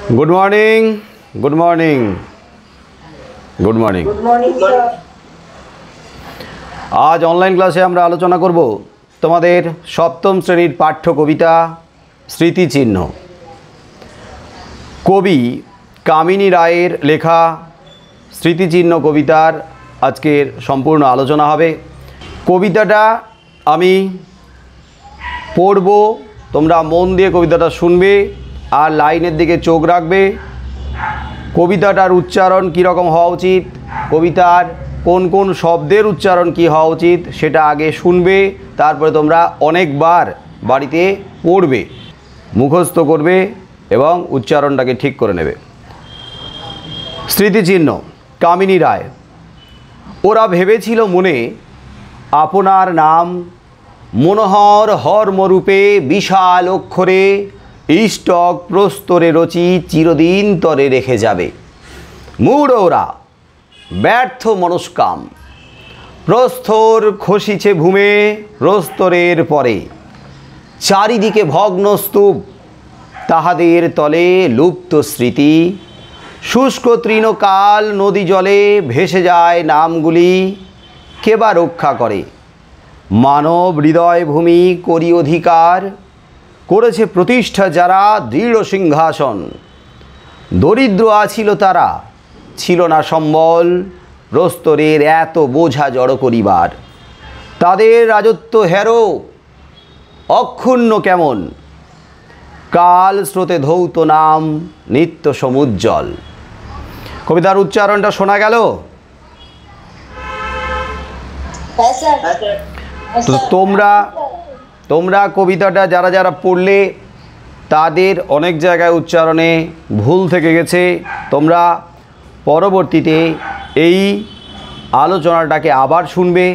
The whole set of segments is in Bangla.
Good morning, good morning, good morning. Good morning sir. आज ऑनलाइन क्लासे আমরা আলোচনা করব তোমাদের সপ্তম শ্রেণীর পাঠ্য কবিতা স্মৃতিচিহ্ন। কবি কামিনী রায়ের লেখা স্মৃতিচিহ্ন কবিতার আজকের সম্পূর্ণ আলোচনা হবে। কবিতাটা আমি পড়ব, তোমরা মন দিয়ে কবিতাটা শুনবে আর লাইনের দিকে চোখ রাখবে। কবিতাটার উচ্চারণ কী রকম হওয়া উচিত, কবিতার কোন কোন শব্দের উচ্চারণ কী হওয়া উচিত সেটা আগে শুনবে, তারপরে তোমরা অনেকবার বাড়িতে পড়বে, মুখস্থ করবে এবং উচ্চারণটাকে ঠিক করে নেবে। স্মৃতিচিহ্ন, কামিনী রায়। ওরা ভেবেছিল মনে আপনার নাম, মনোহর হর্মরূপে বিশাল অক্ষরে ইষ্টক প্রস্তরে রচি চিরদিন তরে রেখে যাবে। মূঢ় ওরা, ব্যর্থ মনস্কাম, প্রস্তর খসিছে ভূমে প্রস্তরের পরে, চারিদিকে ভগ্ন স্তূপ, তাহাদের তলে লুপ্ত স্মৃতি, শুষ্ক তৃণকাল নদী জলে ভেসে যায় নামগুলি, কেবা রক্ষা করে মানব হৃদয় ভূমি করি অধিকার, করেছে প্রতিষ্ঠা যারা দৃঢ় সিংহাসন, দরিদ্র আছিল তারা, ছিল না সম্বল প্রস্তরের এত বোঝা জড়ো করিবার, তাদের রাজত্ব হেরো অক্ষুণ্ণ কেমন, কাল স্রোতে ধৌত নাম নিত্য সমুজ্জ্বল। কবিতার উচ্চারণটা শোনা গেল? তো তোমরা কবিতাটা যারা যারা পড়লে তাদের অনেক জায়গায় উচ্চারণে ভুল থেকে গেছে। তোমরা পরবর্তীতে এই আলোচনাটাকে আবার শুনবে,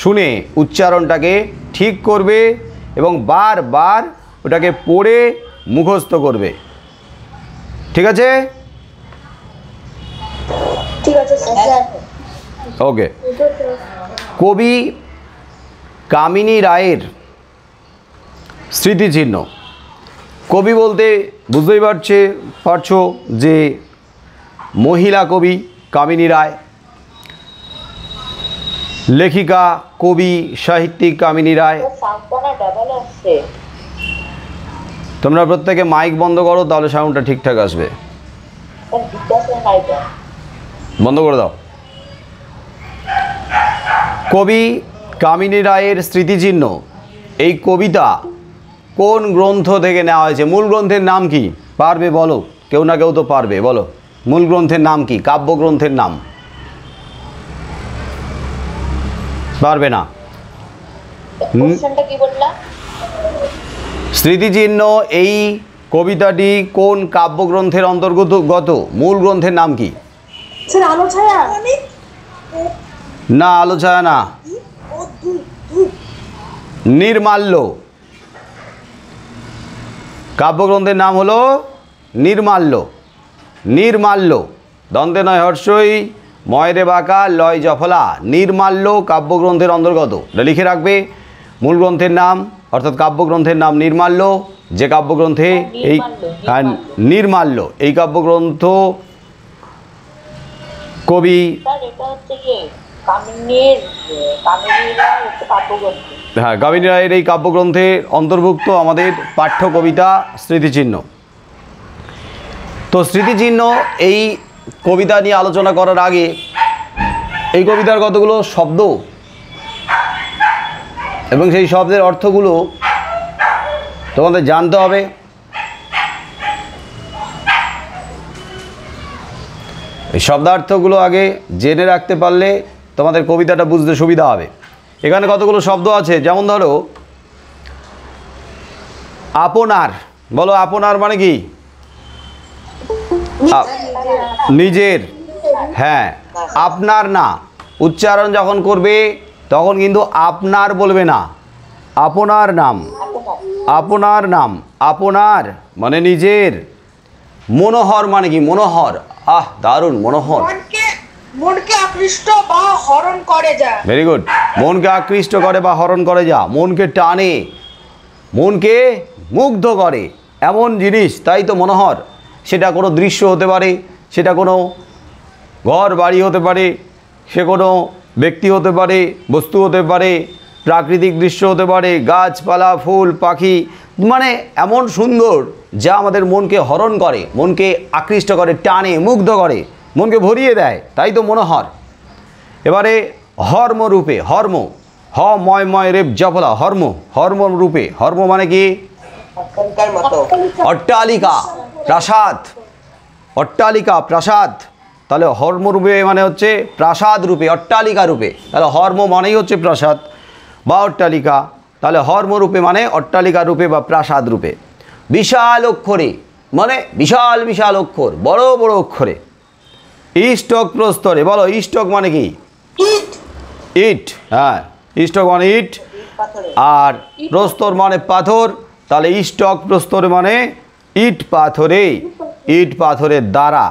শুনে উচ্চারণটাকে ঠিক করবে এবং বারবার ওটাকে পড়ে মুখস্থ করবে। ঠিক আছে? ঠিক আছে স্যার। ওকে। কবি কামিনী রায়ের স্মৃতিচিহ্ন। কবি বলতে বুঝতেই পারছো যে মহিলা কবি কামিনী রায়, লেখিকা কবি সাহিত্যিক কামিনী রায়। তোমরা প্রত্যেকে মাইক বন্ধ করো, তাহলে সাউন্ডটা ঠিকঠাক আসবে। বন্ধ করে দাও। কবি কামিনী রায়ের স্মৃতিচিহ্ন এই কবিতা কোন গ্রন্থ থেকে নেওয়া হয়েছে? মূল গ্রন্থের নাম কি পারবে বলো? কেউ না কেউ তো পারবে, বলো মূল গ্রন্থের নাম কি, কাব্যগ্রন্থের নাম? পারবে না। স্মৃতিচিহ্ন এই কবিতাটি কোন কাব্যগ্রন্থের অন্তর্গত? মূল গ্রন্থের নাম কি? না, আলো ছায়া না, নির্মাল্য। কাব্যগ্রন্থের নাম হলো নির্মাল্য। নির্মাল্য, দন্তে নয় হর্ষই, ময়রে বাঁকা, লয় জফলা। নির্মাল্য কাব্যগ্রন্থের অন্তর্গত। এটা লিখে রাখবে। মূল গ্রন্থের নাম অর্থাৎ কাব্যগ্রন্থের নাম নির্মাল্য। যে কাব্যগ্রন্থে এই নির্মাল্য এই কাব্যগ্রন্থ কবি কামিনী রায়ের এই কাব্যগ্রন্থে অন্তর্ভুক্ত আমাদের পাঠ্য কবিতা স্মৃতিচিহ্ন। তো স্মৃতিচিহ্ন এই কবিতা নিয়ে আলোচনা করার আগে এই কবিতার কতগুলো শব্দ এবং সেই শব্দের অর্থগুলো তোমাদের জানতে হবে। এই শব্দার্থগুলো আগে জেনে রাখতে পারলে তোমাদের কবিতাটা বুঝতে সুবিধা হবে। এখানে কতগুলো শব্দ আছে, যেমন ধরো আপনার। বলো আপনার মানে কি? নিজের। হ্যাঁ, আপনার না, উচ্চারণ যখন করবে তখন কিন্তু আপনার বলবে না, আপনার নাম। আপনার নাম, আপনার মানে নিজের। মনোহর মানে কি? মনোহর, আহ দারুণ, মনোহর। মনকে আকৃষ্ট বা হরণ করে যা। Very good. মনকে আকৃষ্ট করে বা হরণ করে যা, মনকে টানে, মনকে মুগ্ধ করে এমন জিনিস, তাই তো মনোহর। সেটা কোনো দৃশ্য হতে পারে, সেটা কোনো ঘর বাড়ি হতে পারে, সে কোনো ব্যক্তি হতে পারে, বস্তু হতে পারে, প্রাকৃতিক দৃশ্য হতে পারে, গাছপালা, ফুল, পাখি, মানে এমন সুন্দর যা আমাদের মনকে হরণ করে, মনকে আকৃষ্ট করে, টানে, মুগ্ধ করে, মনকে ভরিয়ে দেয়, তাই তো মনোহর। এবারে হর্ম রূপে, হর্ম, হ ময় ময় রেপ জফলা, হর্ম, হর্ম রূপে, হর্ম মানে কি? অট্টালিকা, প্রাসাদ, অট্টালিকা, প্রাসাদ। তাহলে হর্ম রূপে মানে হচ্ছে প্রাসাদ রূপে, অট্টালিকা রূপে। তাহলে হর্ম মানেই হচ্ছে প্রাসাদ বা অট্টালিকা। তাহলে হর্ম রূপে মানে অট্টালিকা রূপে বা প্রাসাদ রূপে। বিশাল অক্ষরে মানে বিশাল বিশাল অক্ষর, বড় বড় অক্ষরে। ইষ্টক প্রস্তরে, বলো ইষ্টক মানে কি? ইট, ইট, হ্যাঁ, ইষ্টক মানে ইট, আর প্রস্তর মানে পাথর। তাহলে ইষ্টক প্রস্তর মানে ইট পাথরে, ইট পাথরের দ্বারা।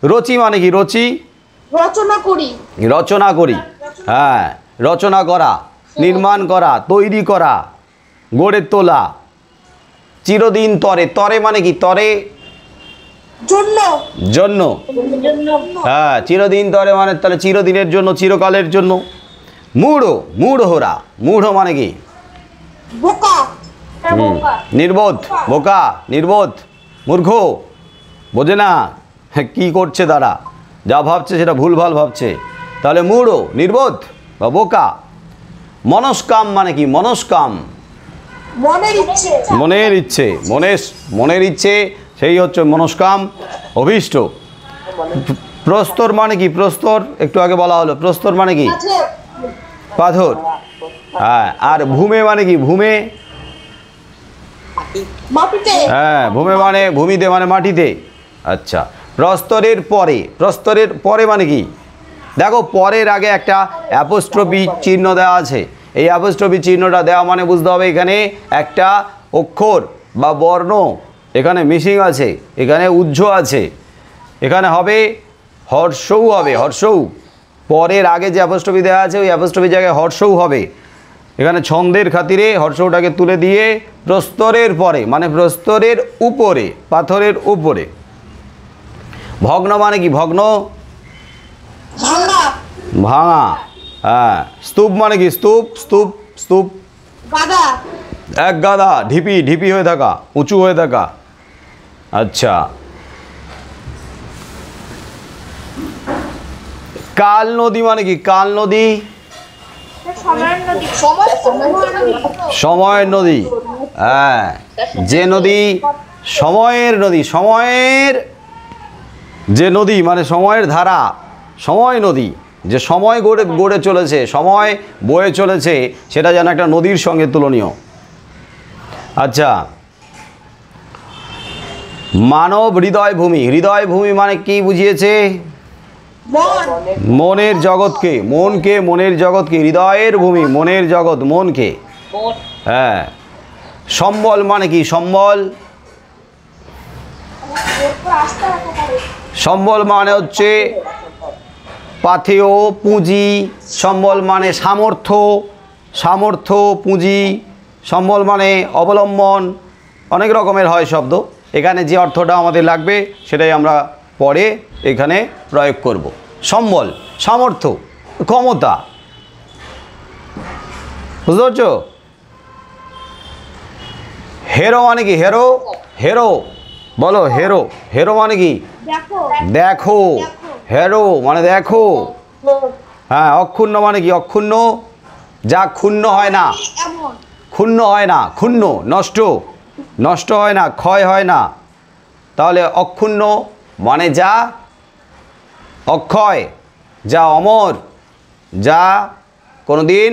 রচি মানে কি? রচি, রচনা করি, রচনা করি, হ্যাঁ, রচনা করা, নির্মাণ করা, তৈরি করা, গড়ে তোলা। চিরদিন তরে, তরে মানে কি? তরে জন্য, জন্য, হ্যাঁ, চিরদিন তরে মানে তাহলে চিরদিনের জন্য, চিরকালের জন্য। মূঢ়, মূঢ়রা, মূঢ় মানে কি? বোকা, নির্বোধ, বোকা, নির্বোধ, মূর্খ, বোঝে না কি করছে তারা, যা ভাবছে সেটা ভুলভাল ভাবছে। তাহলে মূঢ়, নির্বোধ বা বোকা। মনস্কাম মানে কি? মনস্কাম, মনের ইচ্ছে, মনের ইচ্ছে, মনের ইচ্ছে, সেই হচ্ছে মনস্কাম, অভীষ্ট। প্রস্তর মানে কি? প্রস্তর একটু আগে বলা হলো, প্রস্তর মানে কি? পাথর, হ্যাঁ। আর ভূমে মানে কি? ভূমে, মাটিতে, হ্যাঁ, ভূমে মানে ভূমিতে মানে মাটিতে। আচ্ছা, প্রস্তরের পরে, প্রস্তরের পরে মানে কি? দেখো পরের আগে একটা অ্যাপোস্ট্রফি চিহ্ন দেওয়া আছে। এই অ্যাপোস্ট্রফি চিহ্নটা দেওয়া মানে বুঝতে হবে এখানে একটা অক্ষর বা বর্ণ এখানে মিসিং আছে, এখানে উজ্জ আছে, এখানে হবে হর্ষৌ, হবে হর্ষৌ। পরের আগে যে অ্যাপোস্ট্রফি দেওয়া আছে ওই অ্যাপোস্ট্রফি জায়গায় হর্ষৌ হবে। এখানে ছন্দের খাতিরে হর্ষৌটাকে তুলে দিয়ে প্রস্তরের পরে মানে প্রস্তরের উপরে, পাথরের উপরে। ভগ্ন মানে কি? ভগ্ন, ভাঙা, ভাঙা, হ্যাঁ। স্তূপ মানে কি? স্তূপ, স্তূপ, স্তূপ, গাদা, এক গাদা, ঢিপি, ঢিপি হয়ে থাকা, উঁচু হয়ে থাকা। আচ্ছা, কাল নদী মানে কি? কাল নদী, সময়ের নদী, হ্যাঁ, যে নদী, সময়ের নদী, সময়ের যে নদী মানে সময়ের ধারা, সময় নদী, যে সময় গড়ে গড়ে চলেছে, সময় বয়ে চলেছে, সেটা যেন একটা নদীর সঙ্গে তুলনীয়। আচ্ছা, মানব হৃদয় ভূমি, হৃদয় ভূমি মানে কি বুঝিয়েছে? মন, মনের জগৎকে, মনকে, মনের জগৎকে, হৃদয়ের ভূমি, মনের জগৎ, মনকে, হ্যাঁ। সম্বল মানে কি? সম্বল, সম্বল মানে হচ্ছে পাথেয়, পুঁজি। সম্বল মানে সামর্থ্য, সামর্থ্য, পুঁজি। সম্বল মানে অবলম্বন, অনেক রকমের হয় শব্দ। এখানে যে অর্থটা আমাদের লাগবে সেটাই আমরা পরে এখানে প্রয়োগ করব। সম্বল, সামর্থ্য, ক্ষমতা, বুঝতে পারছো? হেরো মানে কি? হেরো, হেরো, বলো হেরো, হেরো মানে কি? দেখো, দেখো, হেরো মানে দেখো, হ্যাঁ। অক্ষুণ্ণ মানে কি? অক্ষুণ্ণ, যা ক্ষুণ্ণ হয় না, এমন, ক্ষুণ্ণ হয় না, ক্ষুণ্ণ, নষ্ট, নষ্ট হয় না, ক্ষয় হয় না। তাহলে অক্ষুণ্ণ মানে যা অক্ষয়, যা অমর, যা কোনোদিন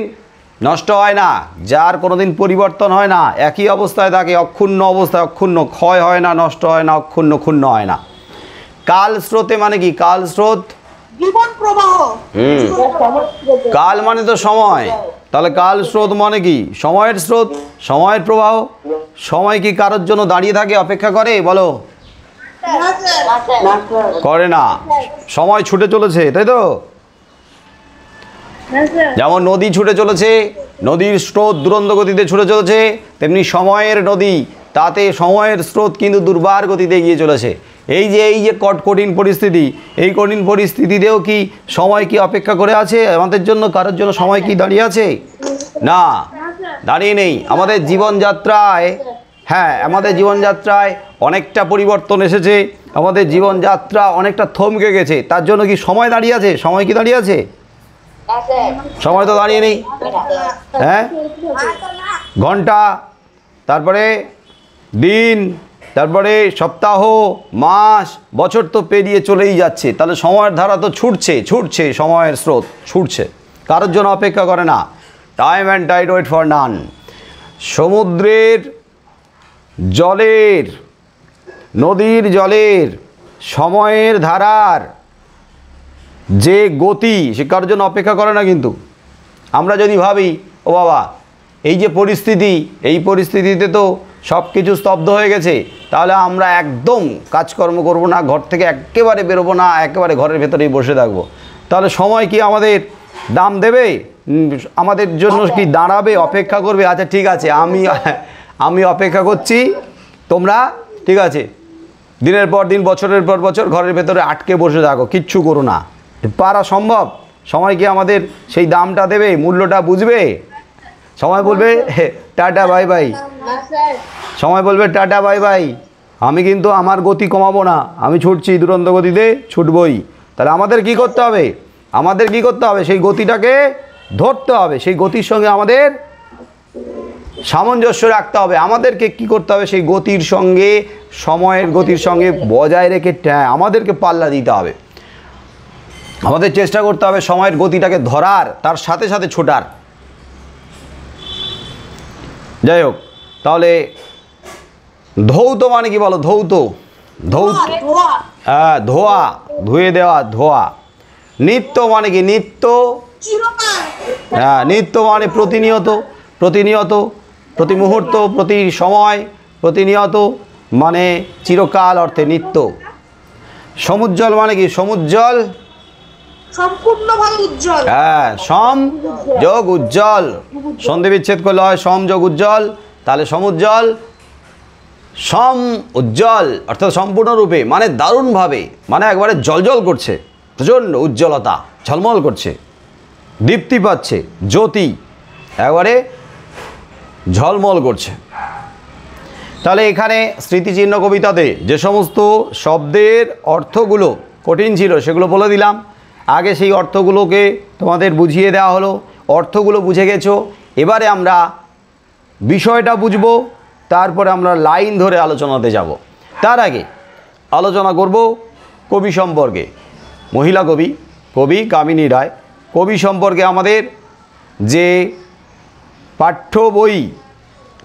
নষ্ট হয় না, যার কোনোদিন পরিবর্তন হয় না, একই অবস্থায় থাকে, অক্ষুণ্ণ অবস্থায়, অক্ষুণ্ণ, ক্ষয় হয় না, নষ্ট হয় না, অক্ষুণ্ণ, ক্ষুণ্ণ হয় না। কাল স্রোতে মানে কি? কাল স্রোত, জীবন প্রবাহ, কাল মানে তো সময়, তাহলে কাল স্রোত মানে কি? সময়ের স্রোত, সময়ের প্রবাহ। সময় কি কারোর জন্য দাঁড়িয়ে থাকে, অপেক্ষা করে? বলো, করে না, সময় ছুটে চলেছে, তাই তো? যেমন নদী ছুটে চলেছে, নদীর স্রোত দুরন্ত গতিতে ছুটে চলেছে, তেমনি সময়ের নদী তাতে সময়ের স্রোত কিন্তু দুর্বার গতিতে এগিয়ে চলেছে। এই যে কঠিন পরিস্থিতি, এই কঠিন পরিস্থিতিতেও কি সময় কি অপেক্ষা করে আছে আমাদের জন্য? কারোর জন্য সময় কি দাঁড়িয়ে আছে? না, দাঁড়িয়ে নেই। আমাদের জীবনযাত্রায়, হ্যাঁ, আমাদের জীবনযাত্রায় অনেকটা পরিবর্তন এসেছে, আমাদের জীবনযাত্রা অনেকটা থমকে গেছে। তার জন্য কি সময় দাঁড়িয়ে আছে? সময় কি দাঁড়িয়ে আছে? সময় তো দাঁড়িয়ে নেই। হ্যাঁ, ঘন্টা, তারপরে দিন, তারপরে সপ্তাহ, মাস, বছর তো পেরিয়ে চলেই যাচ্ছে। তাহলে সময়ের ধারা তো ছুটছে, সময়ের স্রোত ছুটছে, কারোর জন্য অপেক্ষা করে না। Time and tide wait for none. সমুদ্রের জলের, নদীর জলের, সময়ের ধারার যে গতি, সে কারোর জন্য অপেক্ষা করে না। কিন্তু আমরা যদি ভাবি, ও বাবা, এই যে পরিস্থিতি, এই পরিস্থিতিতে তো সব কিছু স্তব্ধ হয়ে গেছে, তাহলে আমরা একদম কাজকর্ম করব না, ঘর থেকে একেবারে বেরোবো না, একেবারে ঘরের ভেতরেই বসে থাকবো, তাহলে সময় কি আমাদের দাম দেবে? আমাদের জন্য কি দাঁড়াবে? অপেক্ষা করবে? আচ্ছা ঠিক আছে, আমি অপেক্ষা করছি, তোমরা ঠিক আছে দিনের পর দিন, বছরের পর বছর ঘরের ভেতরে আটকে বসে থাকো, কিচ্ছু করো না। পারা সম্ভব? সময় কি আমাদের সেই দামটা দেবে, মূল্যটা বুঝবে? সময় বলবে টাটা বাই বাই, সময় বলবে টাটা বাই বাই, আমি কিন্তু আমার গতি কমাবো না, আমি ছুটছি দুরন্ত গতিতে, ছুটবই। তাহলে আমাদের কি করতে হবে? আমাদের কি করতে হবে? সেই গতিটাকে ধরতে হবে, সেই গতির সঙ্গে আমাদের সামঞ্জস্য রাখতে হবে। আমাদেরকে কি করতে হবে? সেই গতির সঙ্গে, সময়ের গতির সঙ্গে বজায় রেখে আমাদেরকে পাল্লা দিতে হবে। আমাদের চেষ্টা করতে হবে সময়ের গতিটাকে ধরার, তার সাথে সাথে ছোটার। যাই হোক, তাহলে ধৌত মানে কি বলো? ধৌত, হ্যাঁ, ধোয়া, ধুয়ে দেওয়া, ধোয়া। নিত্য মানে কি? নিত্য, হ্যাঁ, নিত্য মানে প্রতিনিয়ত, প্রতিনিয়ত, প্রতি মুহূর্ত, প্রতি সময়, প্রতিনিয়ত মানে চিরকাল অর্থে নিত্য। সমুজ্জ্বল মানে কি? সমুজ্জ্বল, সম্পূর্ণভাবে উজ্জ্বল। হ্যাঁ, সম যোগ উজ্জ্বল, সন্ধি বিচ্ছেদ করলে হয় সম যোগ উজ্জ্বল। তাহলে সমুজ্জ্বল, সম উজ্জ্বল অর্থাৎ সম্পূর্ণরূপে, মানে দারুণভাবে, মানে একবারে জলজল করছে, প্রচণ্ড উজ্জ্বলতা, ঝলমল করছে, দীপ্তি পাচ্ছে, জ্যোতি একবারে ঝলমল করছে। তাহলে এখানে স্মৃতিচিহ্ন কবিতাতে যে সমস্ত শব্দের অর্থগুলো কঠিন ছিল সেগুলো বলে দিলাম। আগে সেই অর্থগুলোকে তোমাদের বুঝিয়ে দেওয়া হলো, অর্থগুলো বুঝে গেছো। এবারে আমরা বিষয়টা বুঝবো, তারপরে আমরা লাইন ধরে আলোচনাতে যাব। তার আগে আলোচনা করব কবি সম্পর্কে। মহিলা কবি, কবি কামিনী রায়। কবি সম্পর্কে আমাদের যে পাঠ্য বই,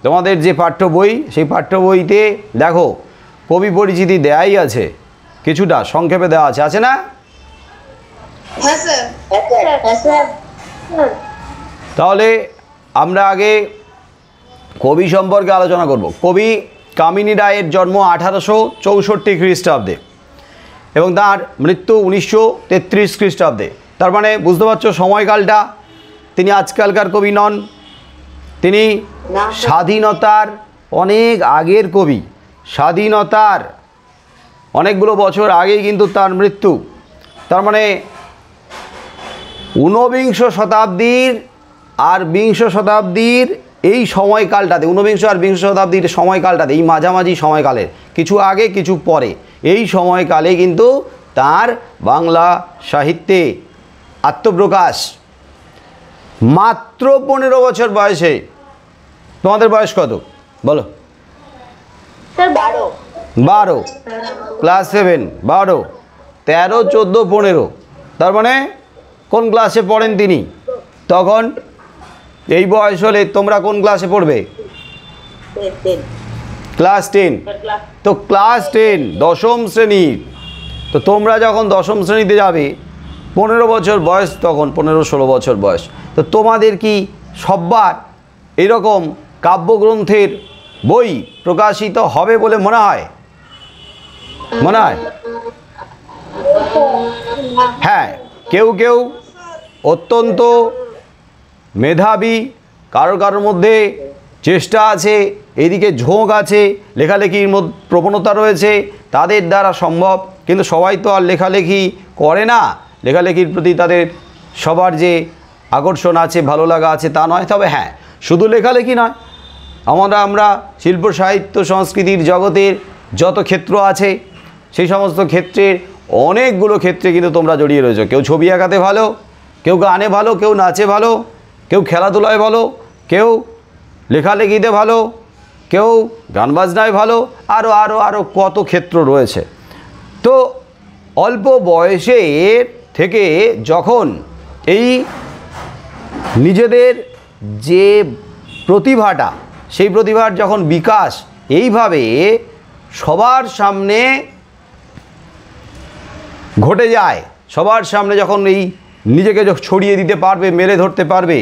তোমাদের যে পাঠ্য বই, সেই পাঠ্য বইতে দেখো কবি পরিচিতি দেয়াই আছে, কিছুটা সংক্ষেপে দেওয়া আছে, আছে না? হ্যাঁ স্যার। তাহলে আমরা আগে কবি সম্পর্কে আলোচনা করব। কবি কামিনী রায়ের জন্ম 1864 খ্রিস্টাব্দে এবং তার মৃত্যু 1933 খ্রিস্টাব্দে। তার মানে বুঝতে পারছো সময়কালটা। তিনি আজকালকার কবি নন, তিনি স্বাধীনতার অনেক আগের কবি। স্বাধীনতার অনেকগুলো বছর আগেই কিন্তু তার মৃত্যু। তার মানে ঊনবিংশ শতাব্দীর আর বিংশ শতাব্দীর এই সময়কালটাতে, ঊনবিংশ আর বিংশ শতাব্দীর সময়কালটাতে, এই মাঝামাঝি সময়কালের কিছু আগে কিছু পরে, এই সময়কালে কিন্তু তার বাংলা সাহিত্যে আত্মপ্রকাশ। মাত্র 15 বছর বয়সে। তোমাদের বয়স কত বলো? 12, ক্লাস 7, 12, 13, 14, 15। তার মানে কোন ক্লাসে পড়েন তিনি তখন? এই বয়স হলে তোমরা কোন ক্লাসে পড়বে? ক্লাস 10। তো ক্লাস 10, দশম শ্রেণীর। তো তোমরা যখন দশম শ্রেণীতে যাবে, 15 বছর বয়স, তখন 15-16 বছর বয়স। তো তোমাদের কি সববার এরকম কাব্যগ্রন্থের বই প্রকাশিত হবে বলে মনে হয়? মনে হয়? হ্যাঁ, কেউ কেউ অত্যন্ত মেধাবী, কারোর মধ্যে চেষ্টা আছে, এদিকে ঝোঁক আছে, লেখালেখির প্রবণতা রয়েছে, তাদের দ্বারা সম্ভব। কিন্তু সবাই তো আর লেখালেখি করে না, লেখালেখির প্রতি তাদের সবার যে আকর্ষণ আছে, ভালো লাগা আছে তা নয়। তবে হ্যাঁ, শুধু লেখালেখি নয়, আমরা শিল্প সাহিত্য সংস্কৃতির জগতের যত ক্ষেত্র আছে সেই সমস্ত ক্ষেত্রের অনেকগুলো ক্ষেত্রে কিন্তু তোমরা জড়িয়ে রয়েছো। কেউ ছবি আঁকাতে ভালো, কেউ গানে ভালো, কেউ নাচে ভালো, কেউ খেলাধুলায় ভালো, কেউ লেখালেখিতে ভালো, কেউ গান বাজনায় ভালো, আরও আরও আরও কত ক্ষেত্র রয়েছে। তো অল্প বয়সের থেকে যখন এই নিজেদের যে প্রতিভাটা, সেই প্রতিভার যখন বিকাশ এইভাবে সবার সামনে ঘটে যায়, সবার সামনে যখন এই নিজেকে ছড়িয়ে দিতে পারবে, মেলে ধরতে পারবে,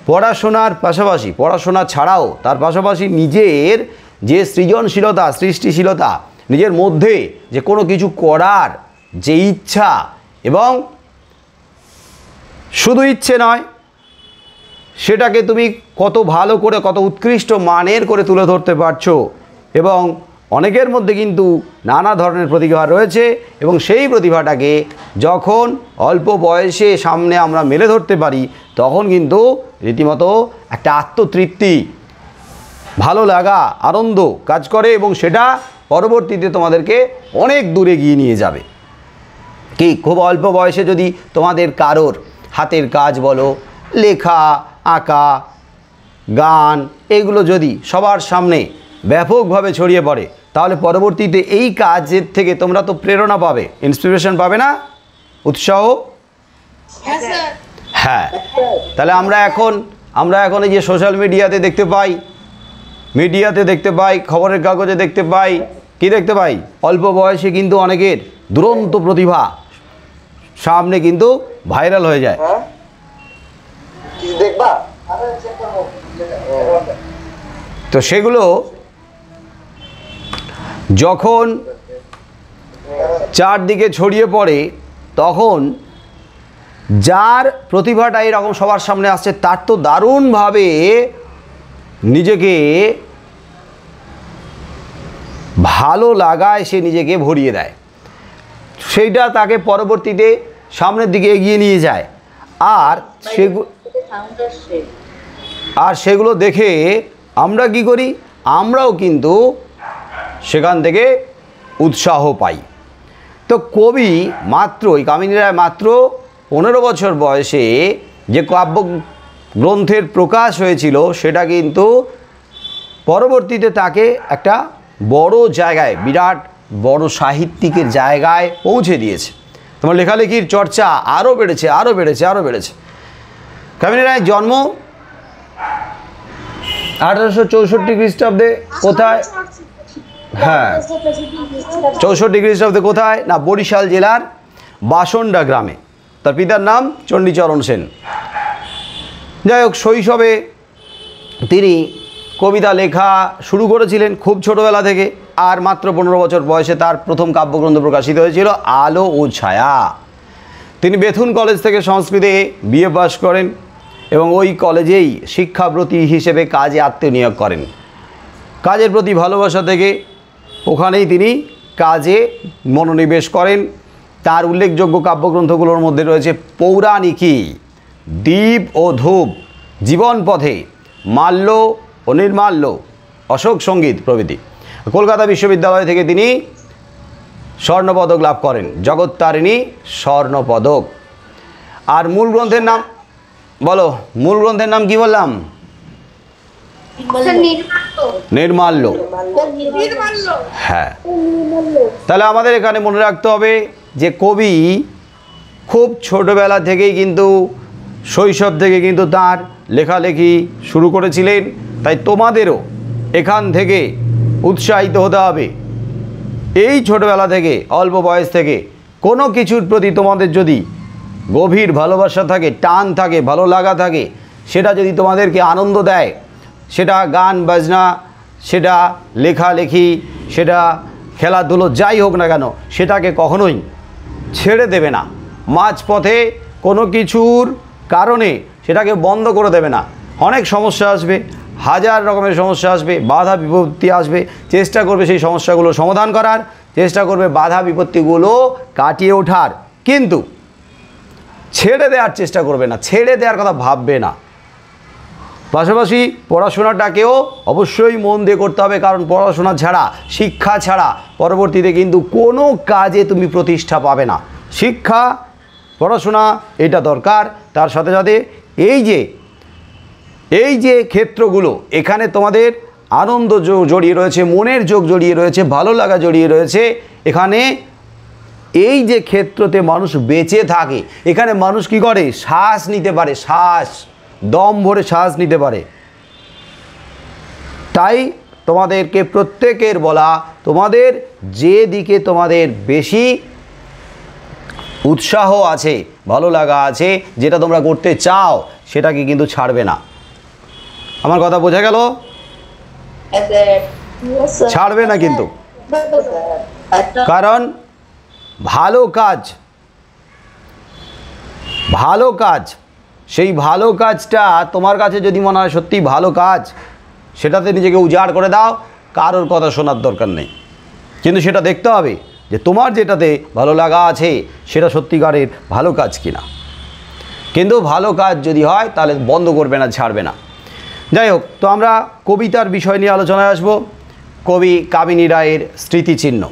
পড়াশোনার পাশাপাশি, পড়াশোনা ছাড়াও তার পাশাপাশি নিজের যে সৃজনশীলতা, সৃষ্টিশীলতা, নিজের মধ্যে যে কোনো কিছু করার যে ইচ্ছা, এবং শুধু ইচ্ছে নয়, সেটাকে তুমি কত ভালো করে, কত উৎকৃষ্ট মানের করে তুলে ধরতে পারছো। এবং অনেকের মধ্যে কিন্তু নানা ধরনের প্রতিভা রয়েছে, এবং সেই প্রতিভাটাকে যখন অল্প বয়সে সামনে আমরা মেলে ধরতে পারি, তখন কিন্তু রীতিমতো একটা আত্মতৃপ্তি, ভালো লাগা, আনন্দ কাজ করে, এবং সেটা পরবর্তীতে তোমাদেরকে অনেক দূরে এগিয়ে নিয়ে যাবে। কি খুব অল্প বয়সে যদি তোমাদের কারোর হাতের কাজ বলো, লেখা, আঁকা, গান, এগুলো যদি সবার সামনে ব্যাপকভাবে ছড়িয়ে পড়ে, তাহলে পরবর্তীতে এই কাজের থেকে তোমরা তো প্রেরণা পাবে, ইন্সপিরেশন পাবে না, উৎসাহ। হ্যাঁ, তাহলে আমরা এখন এই যে সোশ্যাল মিডিয়াতে দেখতে পাই, খবরের কাগজে দেখতে পাই, কি দেখতে পাই, অল্প বয়সে কিন্তু অনেকের দুরন্ত প্রতিভা সামনে কিন্তু ভাইরাল হয়ে যায়। তো সেগুলো যখন চারদিকে ছড়িয়ে পড়ে, তখন যার প্রতিভাটা এরকম সবার সামনে আসছে, তার তো দারুণভাবে নিজেকে ভালো লাগায় সে নিজেকে ভরিয়ে দেয়, সেইটা তাকে পরবর্তীতে সামনের দিকে এগিয়ে নিয়ে যায়। আর সেগুলো দেখে আমরা কি করি, আমরাও কিন্তু সেখান থেকে উৎসাহ পাই। তো কবি কামিনী রায় মাত্র 15 বছর বয়সে যে কাব্য গ্রন্থের প্রকাশ হয়েছিল, সেটা কিন্তু পরবর্তীতে তাকে একটা বড় জায়গায়, বিরাট বড় সাহিত্যিকের জায়গায় পৌঁছে দিয়েছে। তোমার লেখালেখির চর্চা আরও বেড়েছে। কামিনী রায়ের জন্ম 1864 খ্রিস্টাব্দে। কোথায়? হ্যাঁ, 64 খ্রিস্টাব্দে। কোথায় না, বরিশাল জেলার বাসন্ডা গ্রামে। তার পিতার নাম চণ্ডীচরণ সেন। যাই হোক, শৈশবে তিনি কবিতা লেখা শুরু করেছিলেন খুব ছোটোবেলা থেকে, আর মাত্র 15 বছর বয়সে তার প্রথম কাব্যগ্রন্থ প্রকাশিত হয়েছিল আলো ও ছায়া। তিনি বেথুন কলেজ থেকে সংস্কৃতে বিএ পাস করেন, এবং ওই কলেজেই শিক্ষাব্রতী হিসেবে কাজে আত্মনিয়োগ করেন। কাজের প্রতি ভালোবাসা থেকে ওখানেই তিনি কাজে মনোনিবেশ করেন। তার উল্লেখযোগ্য কাব্যগ্রন্থগুলোর মধ্যে রয়েছে পৌরাণিকী, দীপ ও ধূপ, জীবন পথে, মাল্য ও নির্মাল্য, অশোক সঙ্গীত প্রভৃতি। কলকাতা বিশ্ববিদ্যালয় থেকে তিনি স্বর্ণপদক লাভ করেন, জগত্তারিণী স্বর্ণপদক। আর মূল গ্রন্থের নাম বলো, মূল গ্রন্থের নাম কি বললাম? নির্মাল্য। হ্যাঁ, তাহলে আমাদের এখানে মনে রাখতে হবে যে কবি খুব ছোটোবেলা থেকেই কিন্তু, শৈশব থেকে কিন্তু তার লেখালেখি শুরু করেছিলেন। তাই তোমাদেরও এখান থেকে উৎসাহিত হতে হবে। এই ছোটোবেলা থেকে, অল্প বয়স থেকে কোনো কিছুর প্রতি তোমাদের যদি গভীর ভালোবাসা থাকে, টান থাকে, ভালো লাগা থাকে, সেটা যদি তোমাদেরকে আনন্দ দেয়, সেটা গান বাজনা, সেটা লেখালেখি, সেটা খেলাধুলো, যাই হোক না কেন, সেটাকে কখনোই ছেড়ে দেবে না। মাঝপথে কোনো কিছুর কারণে সেটাকে বন্ধ করে দেবে না। অনেক সমস্যা আসবে, হাজার রকমের সমস্যা আসবে, বাধা বিপত্তি আসবে, চেষ্টা করবে সেই সমস্যাগুলো সমাধান করার, চেষ্টা করবে বাধা বিপত্তিগুলো কাটিয়ে ওঠার, কিন্তু ছেড়ে দেওয়ার চেষ্টা করবে না, ছেড়ে দেওয়ার কথা ভাববে না। পাশাপাশি পড়াশোনাটাকেও অবশ্যই মন দিয়ে করতে হবে, কারণ পড়াশোনা ছাড়া, শিক্ষা ছাড়া পরবর্তীতে কিন্তু কোনো কাজে তুমি প্রতিষ্ঠা পাবে না। শিক্ষা, পড়াশোনা এটা দরকার। তার সাথে সাথে এই যে ক্ষেত্রগুলো, এখানে তোমাদের আনন্দ জড়িয়ে রয়েছে, মনের যোগ জড়িয়ে রয়েছে, ভালো লাগা জড়িয়ে রয়েছে। এখানে এই যে ক্ষেত্রতে মানুষ বেঁচে থাকে, এখানে মানুষ কি করে, শ্বাস নিতে পারে, শ্বাস, দম ভরে শ্বাস নিতে পারে। তাই তোমাদেরকে প্রত্যেকের বলা, তোমাদের যে দিকে তোমাদের বেশি উৎসাহ আছে, ভালো লাগা আছে, যেটা তোমরা করতে চাও, সেটাকে কিন্তু ছাড়বে না। আমার কথা বোঝা গেল? ছাড়বে না কিন্তু, কারণ ভালো কাজ, সেই ভালো কাজটা তোমার কাছে যদি মনে হয় সত্যি ভালো কাজ, সেটাতে নিজেকে উজাড় করে দাও, কারোর কথা শোনার দরকার নেই। কিন্তু সেটা দেখতে হবে যে তোমার যেটাতে ভালো লাগা আছে সেটা সত্যিকারের ভালো কাজ কিনা। কিন্তু ভালো কাজ যদি হয় তাহলে বন্ধ করবে না, ছাড়বে না। যাই হোক, তো আমরা কবিতার বিষয় নিয়ে আলোচনায় আসব। কবি কামিনী রায়ের স্মৃতিচিহ্ন।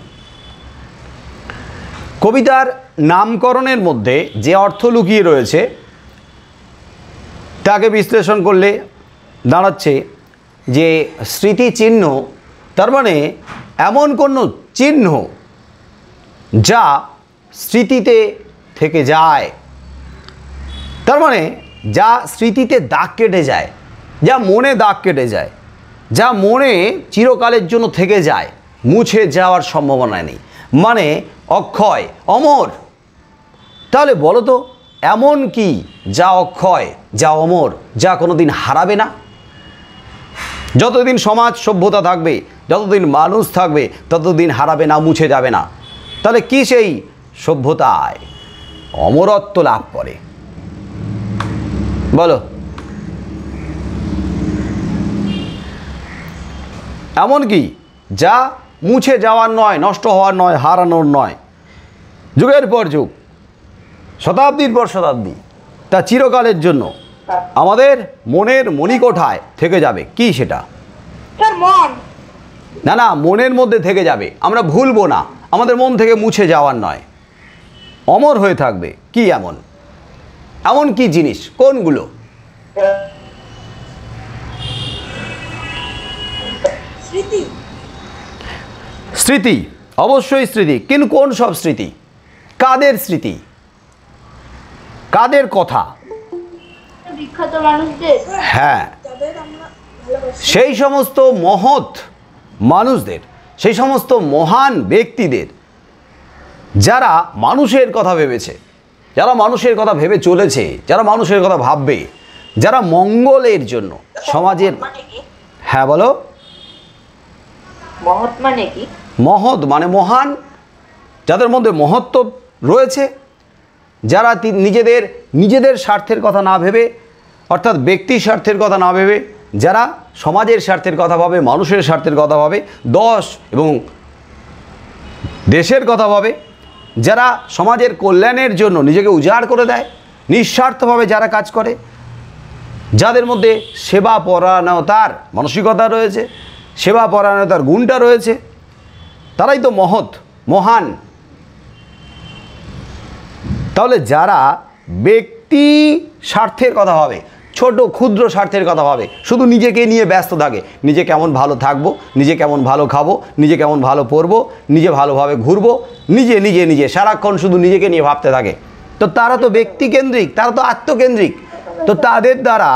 কবিতার নামকরণের মধ্যে যে অর্থ লুকিয়ে রয়েছে তাকে বিশ্লেষণ করলে দাঁড়াচ্ছে যে স্মৃতিচিহ্ন তার মানে এমন কোনো চিহ্ন যা স্মৃতিতে থেকে যায়, তার মানে যা স্মৃতিতে দাগ কেটে যায়, যা মনে দাগ কেটে যায়, যা মনে চিরকালের জন্য থেকে যায়, মুছে যাওয়ার সম্ভাবনা নেই, মানে অক্ষয়, অমর। তাহলে বলো তো এমন কি যা অক্ষয়, যা অমর, যা কোনোদিন হারাবে না? যতদিন সমাজ সভ্যতা থাকবে, যতদিন মানুষ থাকবে, ততদিন হারাবে না, মুছে যাবে না। তাহলে কি সেই সভ্যতায় অমরত্ব লাভ করে? বলো, এমন কি যা মুছে যাওয়ার নয়, নষ্ট হওয়ার নয়, হারানোর নয়, যুগের পর যুগ, শতাব্দীর পর শতাব্দী, তা চিরকালের জন্য আমাদের মনের মণিকোঠায় থেকে যাবে? কি সেটা? মন। না, মনের মধ্যে থেকে যাবে, আমরা ভুলবো না, আমাদের মন থেকে মুছে যাওয়ার নয়, অমর হয়ে থাকবে। কি এমন কি জিনিস? কোনগুলো? স্মৃতি, অবশ্যই স্মৃতি। কিন্তু কোন সব স্মৃতি? কাদের স্মৃতি? কাদের কথা? বিখ্যাত মানুষদের। হ্যাঁ, সেই সমস্ত মহৎ মানুষদের, সেই সমস্ত মহান ব্যক্তিদের, যারা মানুষের কথা ভেবেছে, যারা মানুষের কথা ভেবে চলেছে, যারা মানুষের কথা ভাববে, যারা মঙ্গলের জন্য সমাজের। হ্যাঁ বলো। মহৎ মানে কি? মহৎ মানে মহান, যাদের মধ্যে মহত্ব রয়েছে, যারা নিজেদের স্বার্থের কথা না ভেবে, অর্থাৎ ব্যক্তির স্বার্থের কথা না ভেবে, যারা সমাজের স্বার্থের কথা ভাবে, মানুষের স্বার্থের কথা ভাবে, দশ এবং দেশের কথা ভাবে, যারা সমাজের কল্যাণের জন্য নিজেকে উজাড় করে দেয়, নিঃস্বার্থভাবে যারা কাজ করে, যাদের মধ্যে সেবা পরায়ণতার মানসিকতা রয়েছে, সেবা পরায়ণতার গুণটা রয়েছে, তারাই তো মহৎ, মহান। তাহলে যারা ব্যক্তি স্বার্থের কথা ভাবে, ছোট ক্ষুদ্র স্বার্থের কথা ভাবে, শুধু নিজেকে নিয়ে ব্যস্ত থাকে, নিজে কেমন ভালো থাকবো, নিজে কেমন ভালো খাবো, নিজে কেমন ভালো পরবো, নিজে ভালোভাবে ঘুরবো, নিজে সারাক্ষণ শুধু নিজেকে নিয়ে ভাবতে থাকে, তো তারা তো ব্যক্তিকেন্দ্রিক, তারা তো আত্মকেন্দ্রিক। তো তাদের দ্বারা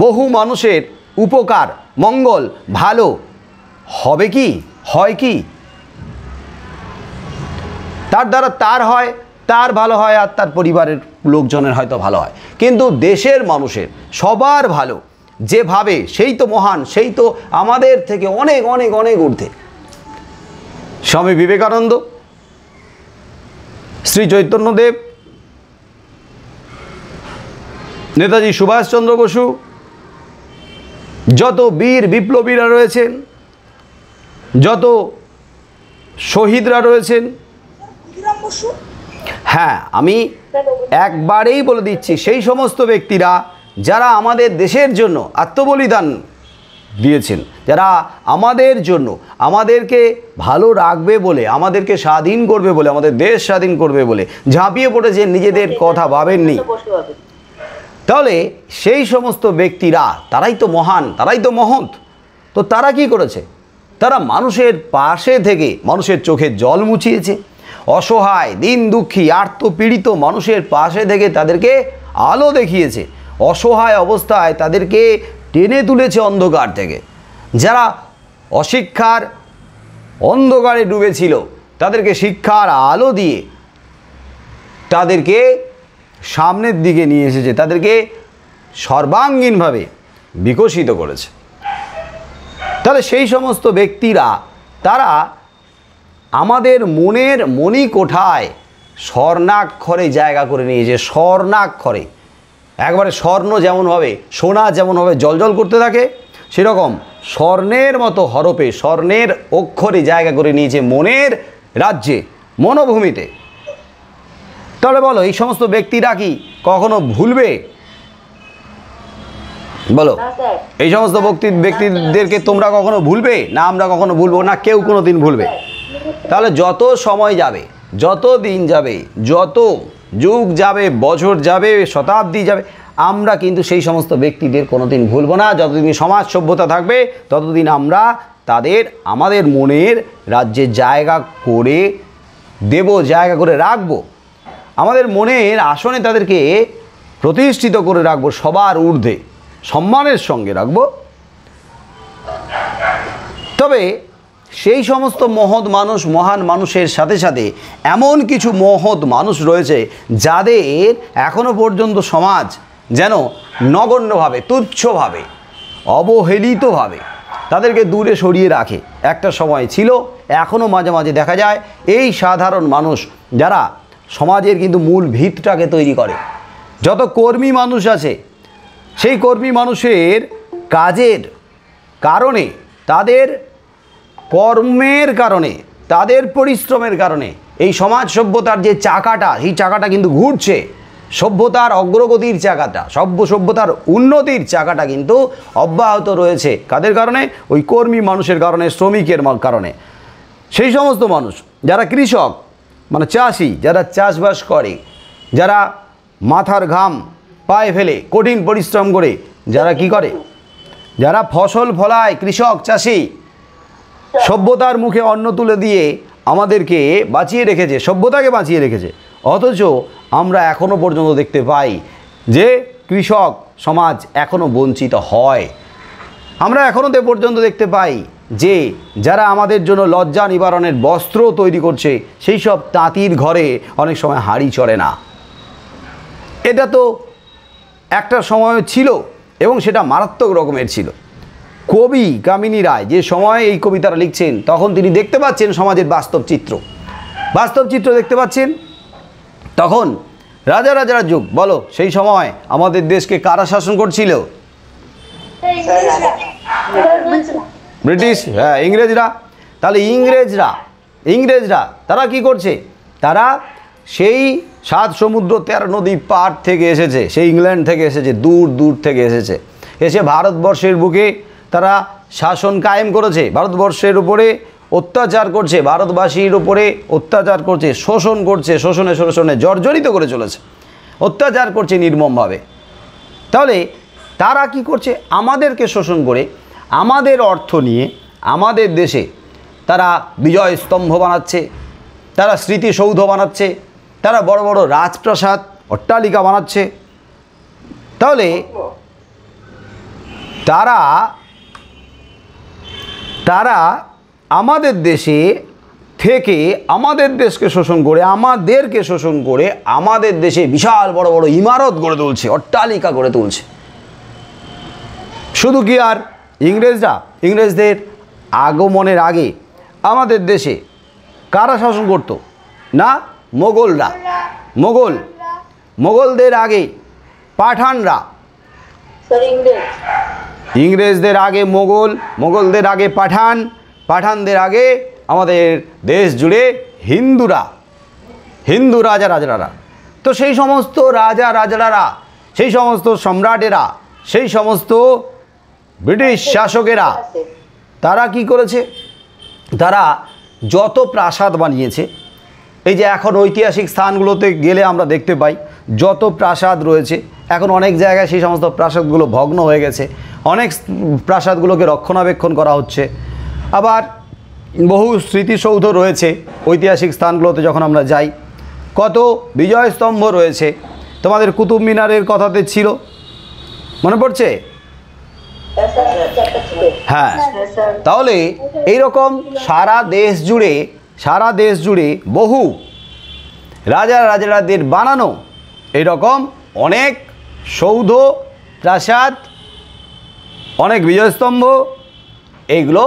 বহু মানুষের উপকার, মঙ্গল, ভালো হবে কি? হয় কি? তার দ্বারা তার হয়, তার ভালো হয়, আর তার পরিবারের লোকজনের হয়তো ভালো হয়, কিন্তু দেশের মানুষের সবার ভালো যে ভাবে, সেই তো মহান, সেই তো আমাদের থেকে অনেক অনেক অনেক ঊর্ধ্বে। স্বামী বিবেকানন্দ, শ্রী চৈতন্যদেব, নেতাজি সুভাষচন্দ্র বসু, যত বীর বিপ্লবীরা রয়েছেন, যত শহীদরা রয়েছেন, ক্ষুদিরাম বসু, হ্যাঁ আমি একবারেই বলে দিচ্ছি, সেই সমস্ত ব্যক্তিরা যারা আমাদের দেশের জন্য আত্মবলিদান দিয়েছেন, যারা আমাদের জন্য আমাদেরকে ভালো রাখবে বলে, আমাদেরকে স্বাধীন করবে বলে, আমাদের দেশ স্বাধীন করবে বলে ঝাঁপিয়ে পড়েছেন, নিজেদের কথা ভাবেননি, তাহলে সেই সমস্ত ব্যক্তিরা তারাই তো মহান, তারাই তো মহৎ। তো তারা কি করেছে? তারা মানুষের পাশে থেকে মানুষের চোখের জল মুছিয়েছে, অসহায় দিন দুঃখী আর্তপীড়িত মানুষের পাশে থেকে তাদেরকে আলো দেখিয়েছে, অসহায় অবস্থায় তাদেরকে টেনে তুলেছে অন্ধকার থেকে। যারা অশিক্ষার অন্ধকারে ডুবেছিল তাদেরকে শিক্ষার আলো দিয়ে তাদেরকে সামনের দিকে নিয়ে এসেছে, তাদেরকে সর্বাঙ্গীনভাবে বিকশিত করেছে। তাহলে সেই সমস্ত ব্যক্তিরা তারা আমাদের মনের মণিকোঠায় স্বর্ণাক্ষরে জায়গা করে নিয়েছে, স্বর্ণাক্ষরে, একবারে স্বর্ণ যেমনভাবে, সোনা যেমনভাবে জলজল করতে থাকে, সেরকম স্বর্ণের মতো হরপে, স্বর্ণের অক্ষরে জায়গা করে নিয়েছে মনের রাজ্যে, মনোভূমিতে। তাহলে বলো, এই সমস্ত ব্যক্তিরা কি কখনো ভুলবে? বলো, এই সমস্ত ব্যক্তিদেরকে তোমরা কখনো ভুলবে? না আমরা কখনো ভুলবো না, কেউ কোনো দিন ভুলবে? তাহলে যত সময় যাবে, যত দিন যাবে, যত যুগ যাবে, বছর যাবে, শতাব্দী যাবে, আমরা কিন্তু সেই সমস্ত ব্যক্তিদের কোনো দিন ভুলবো না। যতদিন সমাজ সভ্যতা থাকবে ততদিন আমরা তাদের আমাদের মনের রাজ্যে জায়গা করে দেব, জায়গা করে রাখবো, আমাদের মনের আসনে তাদেরকে প্রতিষ্ঠিত করে রাখবো, সবার ঊর্ধ্বে সম্মানের সঙ্গে রাখবো। তবে সেই সমস্ত মহৎ মানুষ, মহান মানুষের সাথে সাথে এমন কিছু মহৎ মানুষ রয়েছে যাদের এখনো পর্যন্ত সমাজ যেন নগণ্যভাবে, তুচ্ছভাবে, অবহেলিতভাবে তাদেরকে দূরে সরিয়ে রাখে। একটা সময় ছিল, এখনও মাঝে মাঝে দেখা যায় এই সাধারণ মানুষ যারা সমাজের কিন্তু মূল ভিতটাকে তৈরি করে। যত কর্মী মানুষ আছে, সেই কর্মী মানুষের কাজের কারণে, তাদের কর্মের কারণে, তাদের পরিশ্রমের কারণে এই সমাজ সভ্যতার যে চাকাটা, সেই চাকাটা কিন্তু ঘুরছে। সভ্যতার অগ্রগতির চাকাটা, সভ্যতার উন্নতির চাকাটা কিন্তু অব্যাহত রয়েছে। কাদের কারণে? ওই কর্মী মানুষের কারণে, শ্রমিকের কারণে। সেই সমস্ত মানুষ যারা কৃষক, মানে চাষি, যারা চাষবাস করে, যারা মাথার ঘাম পায়ে ফেলে কঠিন পরিশ্রম করে যারা কি করে, যারা ফসল ফলায়, কৃষক চাষি, সভ্যতার মুখে অন্ন তুলে দিয়ে আমাদেরকে বাঁচিয়ে রেখেছে, সভ্যতাকে বাঁচিয়ে রেখেছে। অথচ আমরা এখনও পর্যন্ত দেখতে পাই যে কৃষক সমাজ এখনও বঞ্চিত হয়। আমরা এখনও পর্যন্ত দেখতে পাই যে যারা আমাদের জন্য লজ্জা নিবারণের বস্ত্র তৈরি করছে, সেই সব তাঁতির ঘরে অনেক সময় হাঁড়ি চড়ে না। এটা তো একটা সময় ছিল এবং সেটা মারাত্মক রকমের ছিল। কবি কামিনী রায় যে সময়ে এই কবিতাটা লিখছেন, তখন তিনি দেখতে পাচ্ছেন সমাজের বাস্তব চিত্র দেখতে পাচ্ছেন। তখন রাজার যুগ, বলো সেই সময় আমাদের দেশকে কারা শাসন করছিল? ব্রিটিশ, হ্যাঁ, ইংরেজরা। তাহলে ইংরেজরা তারা কি করছে? তারা সেই 7 সমুদ্র 13 নদী পার থেকে এসেছে, সেই ইংল্যান্ড থেকে এসেছে, দূর থেকে এসেছে, এসে ভারতবর্ষের বুকে তারা শাসন কায়েম করেছে, ভারতবর্ষের উপরে অত্যাচার করছে, ভারতবাসীর উপরে অত্যাচার করছে, শোষণ করছে, শোষণে জর্জরিত করে চলেছে, অত্যাচার করছে নির্মমভাবে। তাহলে তারা কি করছে? আমাদেরকে শোষণ করে, আমাদের অর্থ নিয়ে আমাদের দেশে তারা বিজয় স্তম্ভ বানাচ্ছে, তারা স্মৃতিসৌধ বানাচ্ছে, তারা বড় বড় রাজপ্রাসাদ, অট্টালিকা বানাচ্ছে। তাহলে তারা আমাদের দেশে থেকে আমাদের দেশকে শোষণ করে, আমাদেরকে শোষণ করে আমাদের দেশে বিশাল বড় বড় ইমারত গড়ে তুলছে, অট্টালিকা গড়ে তুলছে। শুধু কি আর ইংরেজদের আগমনের আগে আমাদের দেশে কারা শাসন করত? না, মোগলরা। মোগলদের আগে পাঠানরা, ইংরেজদের আগে মোগল, মোগলদের আগে পাঠান, পাঠানদের আগে আমাদের দেশ জুড়ে হিন্দুরা, হিন্দু রাজা রাজরারা। তো সেই সমস্ত রাজা রাজরারা, সেই সমস্ত সম্রাটেরা, সেই সমস্ত ব্রিটিশ শাসকেরা তারা কি করেছে? তারা যত প্রাসাদ বানিয়েছে, এই যে এখন ঐতিহাসিক স্থানগুলোতে গেলে আমরা দেখতে পাই যত প্রাসাদ রয়েছে, এখন অনেক জায়গায় সেই সমস্ত প্রাসাদগুলো ভগ্ন হয়ে গেছে, অনেক প্রাসাদগুলোকে রক্ষণাবেক্ষণ করা হচ্ছে। আবার বহু স্মৃতিসৌধ রয়েছে ঐতিহাসিক স্থানগুলোতে যখন আমরা যাই, কত বিজয়স্তম্ভ রয়েছে। তোমাদের কুতুব মিনারের কথাতে ছিল, মনে পড়ছে? হ্যাঁ, তাহলে এইরকম সারা দেশ জুড়ে বহু রাজা রাজাদের বানানো এইরকম অনেক সৌধ, প্রাসাদ, অনেক বিজয়স্তম্ভ, এইগুলো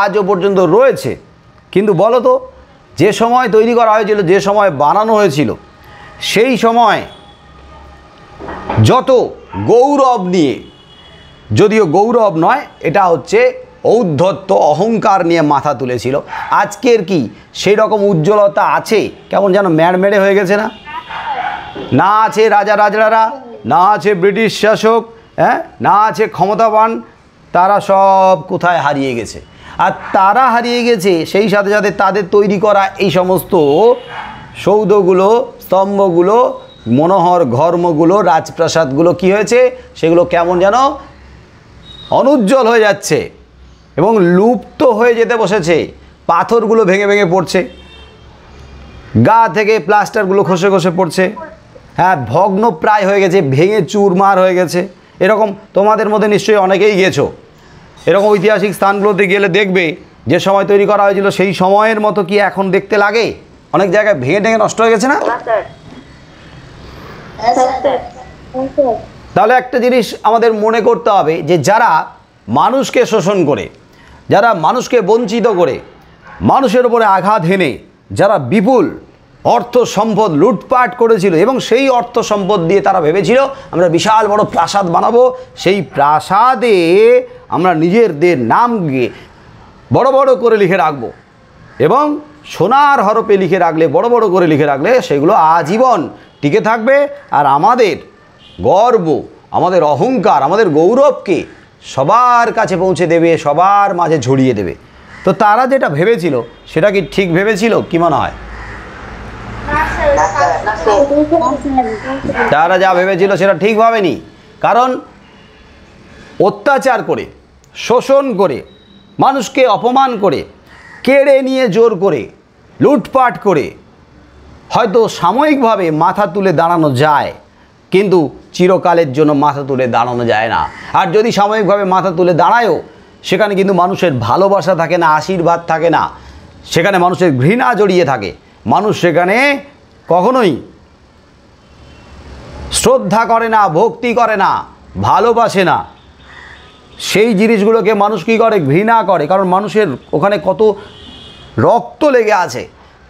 আজও পর্যন্ত রয়েছে। কিন্তু বলো তো, যে সময় তৈরি করা হয়েছিল, যে সময় বানানো হয়েছিল, সেই সময় যত গৌরব নিয়ে, যদিও গৌরব নয়, এটা হচ্ছে ঔদ্ধত্য, অহংকার নিয়ে মাথা তুলেছিল, আজকের কি সেই রকম উজ্জ্বলতা আছে? কেমন যেন ম্যাড়মেড়ে হয়ে গেছে না? না আছে রাজা রাজরারা, না আছে ব্রিটিশ শাসক, হ্যাঁ, না আছে ক্ষমতাবান, তারা সব কোথায় হারিয়ে গেছে। আর তারা হারিয়ে গেছে, সেই সাথে সাথে তাদের তৈরি করা এই সমস্ত সৌধগুলো, স্তম্ভগুলো, মনোহর ঘর্মগুলো, রাজপ্রাসাদগুলো কি হয়েছে? সেগুলো কেমন যেন অনুজ্জ্বল হয়ে যাচ্ছে এবং লুপ্ত হয়ে যেতে বসেছে। পাথরগুলো ভেঙে ভেঙে পড়ছে, গা থেকে প্লাস্টারগুলো খসে খসে পড়ছে, হ্যাঁ, ভগ্ন প্রায় হয়ে গেছে, ভেঙে চুরমার হয়ে গেছে। এরকম তোমাদের মধ্যে নিশ্চয়ই অনেকেই গেছো, এরকম ঐতিহাসিক স্থানগুলোতে গেলে দেখবে যে সময় তৈরি করা হয়েছিল সেই সময়ের মতো কি এখন দেখতে লাগে? অনেক জায়গায় ভেঙে ভেঙে নষ্ট হয়ে গেছে না? তাহলে একটা জিনিস আমাদের মনে করতে হবে যে যারা মানুষকে শোষণ করে, যারা মানুষকে বঞ্চিত করে, মানুষের উপরে আঘাত হেনে যারা বিপুল অর্থ সম্পদ লুটপাট করেছিল এবং সেই অর্থ সম্পদ দিয়ে তারা ভেবেছিল আমরা বিশাল বড় প্রাসাদ বানাবো, সেই প্রাসাদে আমরা নিজেদের নামকে বড় বড় করে লিখে রাখবো এবং সোনার হরপে লিখে রাখলে, বড় বড় করে লিখে রাখলে সেগুলো আজীবন টিকে থাকবে আর আমাদের গর্ব, আমাদের অহংকার, আমাদের গৌরবকে সবার কাছে পৌঁছে দেবে, সবার মাঝে ছড়িয়ে দেবে। তো তারা যেটা ভেবেছিল সেটা কি ঠিক ভেবেছিল? কি মনে হয়? তারা যা ভেবেছিল সেটা ঠিক ভাবেনি। কারণ অত্যাচার করে, শোষণ করে, মানুষকে অপমান করে, কেড়ে নিয়ে জোর করে, লুটপাট করে হয়তো সাময়িকভাবে মাথা তুলে দাঁড়ানো যায়, কিন্তু চিরকালের জন্য মাথা তুলে দাঁড়ানো যায় না। আর যদি সাময়িকভাবে মাথা তুলে দাঁড়ায়ও, সেখানে কিন্তু মানুষের ভালোবাসা থাকে না, আশীর্বাদ থাকে না, সেখানে মানুষের ঘৃণা জড়িয়ে থাকে। মানুষ সেখানে কখনোই শ্রদ্ধা করে না, ভক্তি করে না, ভালোবাসে না। সেই জিনিসগুলোকে মানুষ কী করে? ঘৃণা করে। কারণ মানুষের ওখানে কত রক্ত লেগে আছে,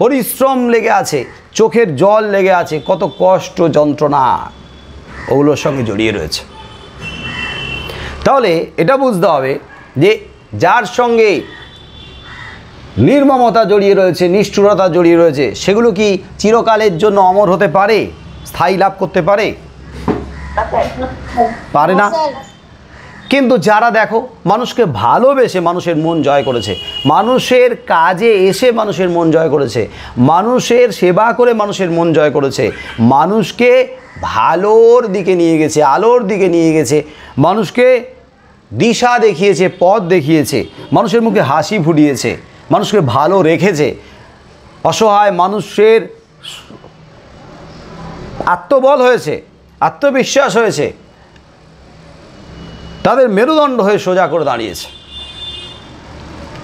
পরিশ্রম লেগে আছে, চোখের জল লেগে আছে, কত কষ্ট যন্ত্রণা ওগুলোর সঙ্গে জড়িয়ে রয়েছে। তাহলে এটা বুঝতে হবে যে যার সঙ্গে নির্মমতা জড়িয়ে রয়েছে, নিষ্ঠুরতা জড়িয়ে রয়েছে, সেগুলো কি চিরকালের জন্য অমর হতে পারে, স্থায়ী লাভ করতে পারে? পারে না। কিন্তু যারা দেখো মানুষকে ভালোবেসে মানুষের মন জয় করেছে, মানুষের কাজে এসে মানুষের মন জয় করেছে, মানুষের সেবা করে মানুষের মন জয় করেছে, মানুষকে ভালোর দিকে নিয়ে গেছে, আলোর দিকে নিয়ে গেছে, মানুষকে দিশা দেখিয়েছে, পথ দেখিয়েছে, মানুষের মুখে হাসি ফুটিয়েছে, মানুষকে ভালো রেখেছে, অসহায় মানুষের আত্মবল হয়েছে, আত্মবিশ্বাস হয়েছে, তাদের মেরুদণ্ড হয়ে সোজা করে দাঁড়িয়েছে।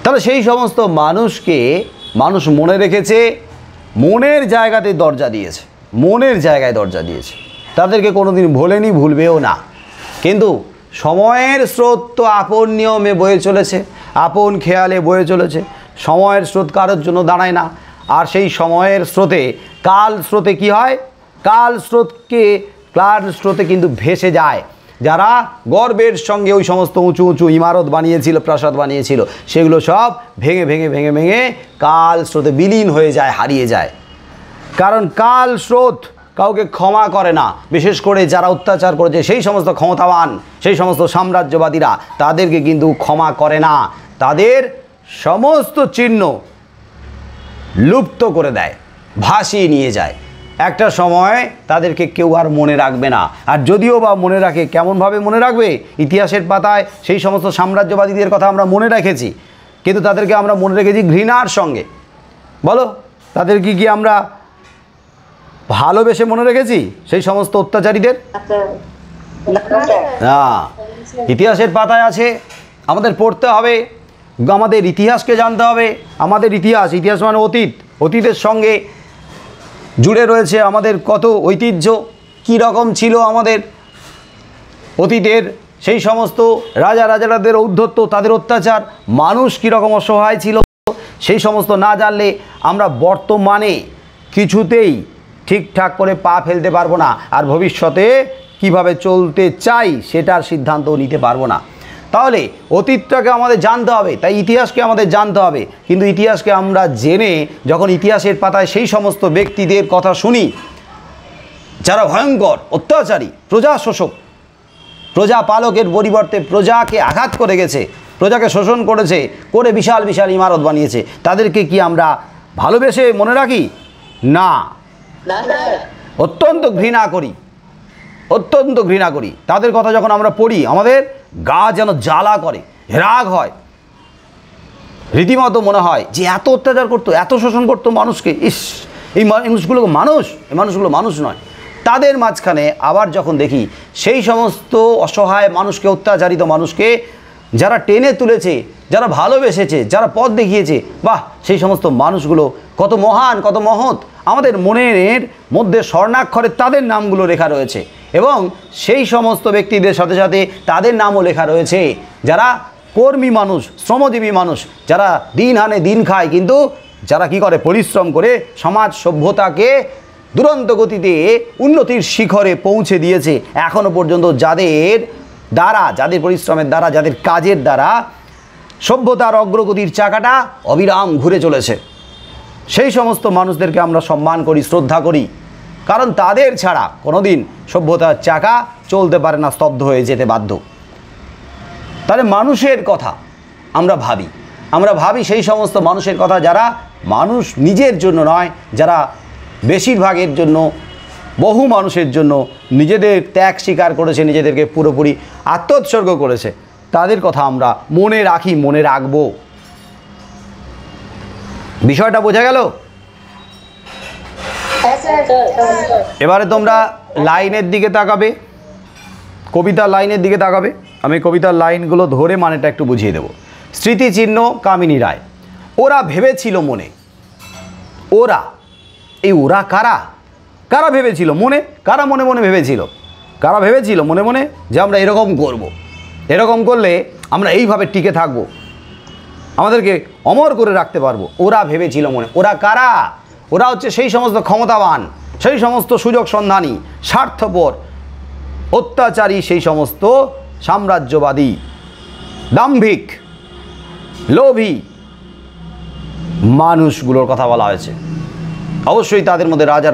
তাহলে সেই সমস্ত মানুষকে মানুষ মনে রেখেছে, মনের জায়গাতে দরজা দিয়েছে, মনের জায়গায় দরজা দিয়েছে, তাদেরকে কোনোদিন ভোলেনি, ভুলবেও না। কিন্তু সময়ের স্রোত তো আপন নিয়মে বয়ে চলেছে, আপন খেয়ালে বয়ে চলেছে, সময়ের স্রোত কারোর জন্য দাঁড়ায় না। আর সেই সময়ের স্রোতে, কাল স্রোতে কি হয়? কাল স্রোতে কিন্তু ভেসে যায়। যারা গর্বের সঙ্গে ওই সমস্ত উঁচু উঁচু ইমারত বানিয়েছিল, প্রাসাদ বানিয়েছিল, সেগুলো সব ভেঙে ভেঙে ভেঙে ভেঙে কাল স্রোতে বিলীন হয়ে যায়, হারিয়ে যায়। কারণ কাল স্রোত কাউকে ক্ষমা করে না, বিশেষ করে যারা অত্যাচার করেছে সেই সমস্ত ক্ষমতাবান, সেই সমস্ত সাম্রাজ্যবাদীরা, তাদেরকে কিন্তু ক্ষমা করে না, তাদের সমস্ত চিহ্ন লুপ্ত করে দেয়, ভাসিয়ে নিয়ে যায়। একটা সময় তাদেরকে কেউ আর মনে রাখবে না। আর যদিও বা মনে রাখে, কেমনভাবে মনে রাখবে? ইতিহাসের পাতায় সেই সমস্ত সাম্রাজ্যবাদীদের কথা আমরা মনে রেখেছি, কিন্তু তাদেরকে আমরা মনে রেখেছি ঘৃণার সঙ্গে। বলো, তাদেরকে কি আমরা ভালোবেসে মনে রেখেছি সেই সমস্ত অত্যাচারীদের? না, ইতিহাসের পাতায় আছে, আমাদের পড়তে হবে, আমাদের ইতিহাসকে জানতে হবে। আমাদের ইতিহাস, ইতিহাস মানে অতীত, অতীতের সঙ্গে জুড়ে রয়েছে আমাদের কত ঐতিহ্য, কী রকম ছিল আমাদের অতীতের সেই সমস্ত রাজাদের ঔদ্ধত্য, তাদের অত্যাচার, মানুষ কীরকম অসহায় ছিল, সেই সমস্ত না জানলে আমরা বর্তমানে কিছুতেই ঠিকঠাক করে পা ফেলতে পারবো না, আর ভবিষ্যতে কিভাবে চলতে চাই সেটার সিদ্ধান্তও নিতে পারবো না। তাহলে অতীতটাকে আমাদের জানতে হবে, তাই ইতিহাসকে আমাদের জানতে হবে। কিন্তু ইতিহাসকে আমরা জেনে যখন ইতিহাসের পাতায় সেই সমস্ত ব্যক্তিদের কথা শুনি যারা ভয়ঙ্কর অত্যাচারী, প্রজা শোষক, প্রজা পালকের পরিবর্তে প্রজাকে আঘাত করে গেছে, প্রজাকে শোষণ করেছে, করে বিশাল বিশাল ইমারত বানিয়েছে, তাদেরকে কি আমরা ভালোবেসে মনে রাখি? না, অত্যন্ত ঘৃণা করি, অত্যন্ত ঘৃণা করি। তাদের কথা যখন আমরা পড়ি আমাদের গা যেন জ্বালা করে, রাগ হয়, রীতিমতো মনে হয় যে এত অত্যাচার করতো, এত শোষণ করতো মানুষকে, ইস, এই মানুষগুলো মানুষ, এই মানুষগুলো মানুষ নয়। তাদের মাঝখানে আবার যখন দেখি সেই সমস্ত অসহায় মানুষকে, অত্যাচারিত মানুষকে যারা টেনে তুলেছে, যারা ভালোবেসেছে, যারা পথ দেখিয়েছে, বাহ, সেই সমস্ত মানুষগুলো কত মহান, কত মহৎ, আমাদের মনের মধ্যে স্বর্ণাক্ষরে তাদের নামগুলো লেখা রয়েছে। এবং সেই সমস্ত ব্যক্তিদের সাথে সাথে তাদের নামও লেখা রয়েছে যারা কর্মী মানুষ, শ্রমজীবী মানুষ, যারা দিন আনে দিন খায়, কিন্তু যারা কি করে, পরিশ্রম করে সমাজ সভ্যতাকে দুরন্ত গতিতে উন্নতির শিখরে পৌঁছে দিয়েছে। এখনও পর্যন্ত যাদের দ্বারা, যাদের পরিশ্রমের দ্বারা, যাদের কাজের দ্বারা সভ্যতার অগ্রগতির চাকাটা অবিরাম ঘুরে চলেছে, সেই সমস্ত মানুষদেরকে আমরা সম্মান করি, শ্রদ্ধা করি, কারণ তাদের ছাড়া কোনোদিন সভ্যতার চাকা চলতে পারে না, স্তব্ধ হয়ে যেতে বাধ্য। তাহলে মানুষের কথা আমরা ভাবি সেই সমস্ত মানুষের কথা যারা মানুষ নিজের জন্য নয়, যারা বেশিরভাগের জন্য, বহু মানুষের জন্য নিজেদের ত্যাগ স্বীকার করেছে, নিজেদেরকে পুরোপুরি আত্মোৎসর্গ করেছে, তাদের কথা আমরা মনে রাখি, মনে রাখবো। বিষয়টা বোঝা গেল? এবারে তোমরা লাইনের দিকে তাকাবে, কবিতার লাইনের দিকে তাকাবে। আমি কবিতার লাইনগুলো ধরে মানেটা একটু বুঝিয়ে দেব। স্মৃতিচিহ্ন কামিনী রায়। ওরা ভেবেছিল মনে, ওরা, এই ওরা কারা? কারা ভেবেছিল মনে? কারা মনে মনে ভেবেছিল? কারা ভেবেছিল মনে মনে যে আমরা এরকম করব, এরকম করলে আমরা এইভাবে টিকে থাকবো, আমাদেরকে অমর করে রাখতে পারবো? ওরা ভেবেছিল মনে। ওরা কারা? ওরা হচ্ছে সেই সমস্ত ক্ষমতাবান, সেই সমস্ত সুযোগ সন্ধানী, স্বার্থপর, অত্যাচারী, সেই সমস্ত সাম্রাজ্যবাদী, দাম্ভিক, লোভী মানুষগুলোর কথা বলা হয়েছে। অবশ্যই তাদের মধ্যে রাজা,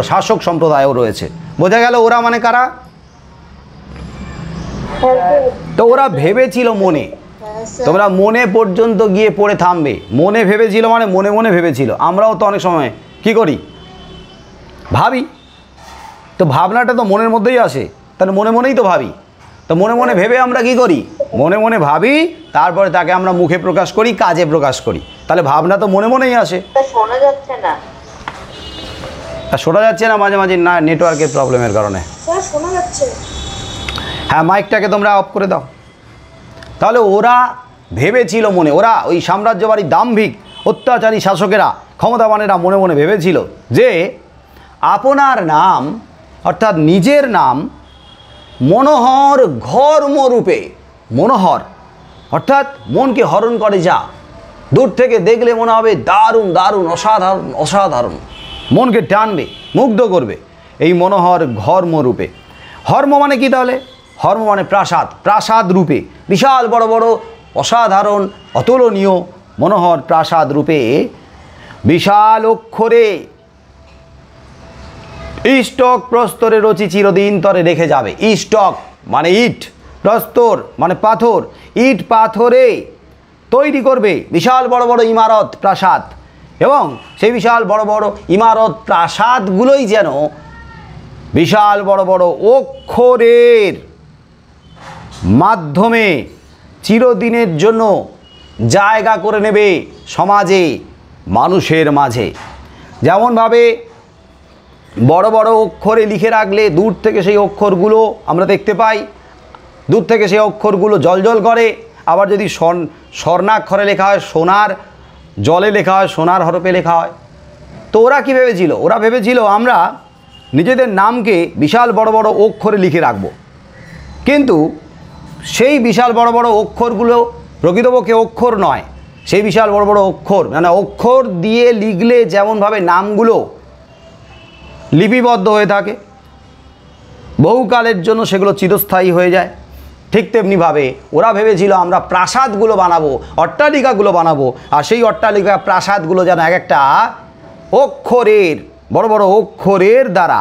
শাসক সম্প্রদায়ও রয়েছে। বোঝা গেল ওরা মানে কারা? তো ওরা ভেবেছিল মনে। তোমরা মনে পর্যন্ত গিয়ে পড়ে থামবে। মনে ভেবেছিল মানে মনে মনে ভেবেছিল। আমরাও তো অনেক সময় কি করি, ভাবি। তো ভাবনাটা তো মনের মধ্যেই আসে, তাহলে মনে মনেই তো ভাবি। তো মনে মনে ভেবে আমরা কি করি? মনে মনে ভাবি, তারপরে তাকে আমরা মুখে প্রকাশ করি, কাজে প্রকাশ করি। তাহলে ভাবনা তো মনে মনেই আসে। শোনা যাচ্ছে না, শোনা যাচ্ছে না মাঝে মাঝে, না নেটওয়ার্কের প্রবলেমের কারণে। শোনা যাচ্ছে। হ্যাঁ, মাইকটাকে তোমরা অফ করে দাও। তাহলে ওরা ভেবেছিল মনে, ওরা ওই সাম্রাজ্যবাদী দাম্ভিক অত্যাচারী শাসকেরা, ক্ষমতাবানেরা মনে মনে ভেবেছিল যে আপনার নাম, অর্থাৎ নিজের নাম মনোহর ঘর্মরূপে, মনোহর অর্থাৎ মনকে হরণ করে, যা দূর থেকে দেখলে মনে হবে দারুণ দারুণ, অসাধারণ অসাধারণ, মনকে টানবে, মুগ্ধ করবে, এই মনোহর ঘর্মরূপে। হর্ম মানে কি তাহলে? হর্ম মানে প্রাসাদ, প্রাসাদ রূপে বিশাল বড় বড় অসাধারণ অতুলনীয় মনোহর প্রাসাদ রূপে বিশাল অক্ষরে ইষ্টক প্রস্তরে রচি চিরদিন তরে রেখে যাবে। ইষ্টক মানে ইট, প্রস্তর মানে পাথর, ইট পাথরে তৈরি করবে বিশাল বড় বড় ইমারত প্রাসাদ, এবং সেই বিশাল বড় বড় ইমারত প্রাসাদগুলোই যেন বিশাল বড় বড় অক্ষরের মাধ্যমে চিরদিনের জন্য জায়গা করে নেবে সমাজে, মানুষের মাঝে। যেমনভাবে বড় বড় অক্ষরে লিখে রাখলে দূর থেকে সেই অক্ষরগুলো আমরা দেখতে পাই, দূর থেকে সেই অক্ষরগুলো জলজল করে। আবার যদি স্বর্ণাক্ষরে লেখা হয়, সোনার জলে লেখা হয়, সোনার হরফে লেখা হয়। তো ওরা কী ভেবেছিল? ওরা ভেবেছিল আমরা নিজেদের নামকে বিশাল বড় বড় অক্ষরে লিখে রাখব, কিন্তু সেই বিশাল বড় বড় অক্ষরগুলো প্রকৃতপক্ষে অক্ষর নয়। সেই বিশাল বড় বড় অক্ষর মানে অক্ষর দিয়ে লিখলে যেমনভাবে নামগুলো লিপিবদ্ধ হয়ে থাকে, বহুকালের জন্য সেগুলো চিরস্থায়ী হয়ে যায়, ঠিক তেমনিভাবে ওরা ভেবেছিল আমরা প্রাসাদগুলো বানাবো, অট্টালিকাগুলো বানাবো, আর সেই অট্টালিকা প্রাসাদগুলো যেন এক একটা অক্ষরের বড় বড় অক্ষরের দ্বারা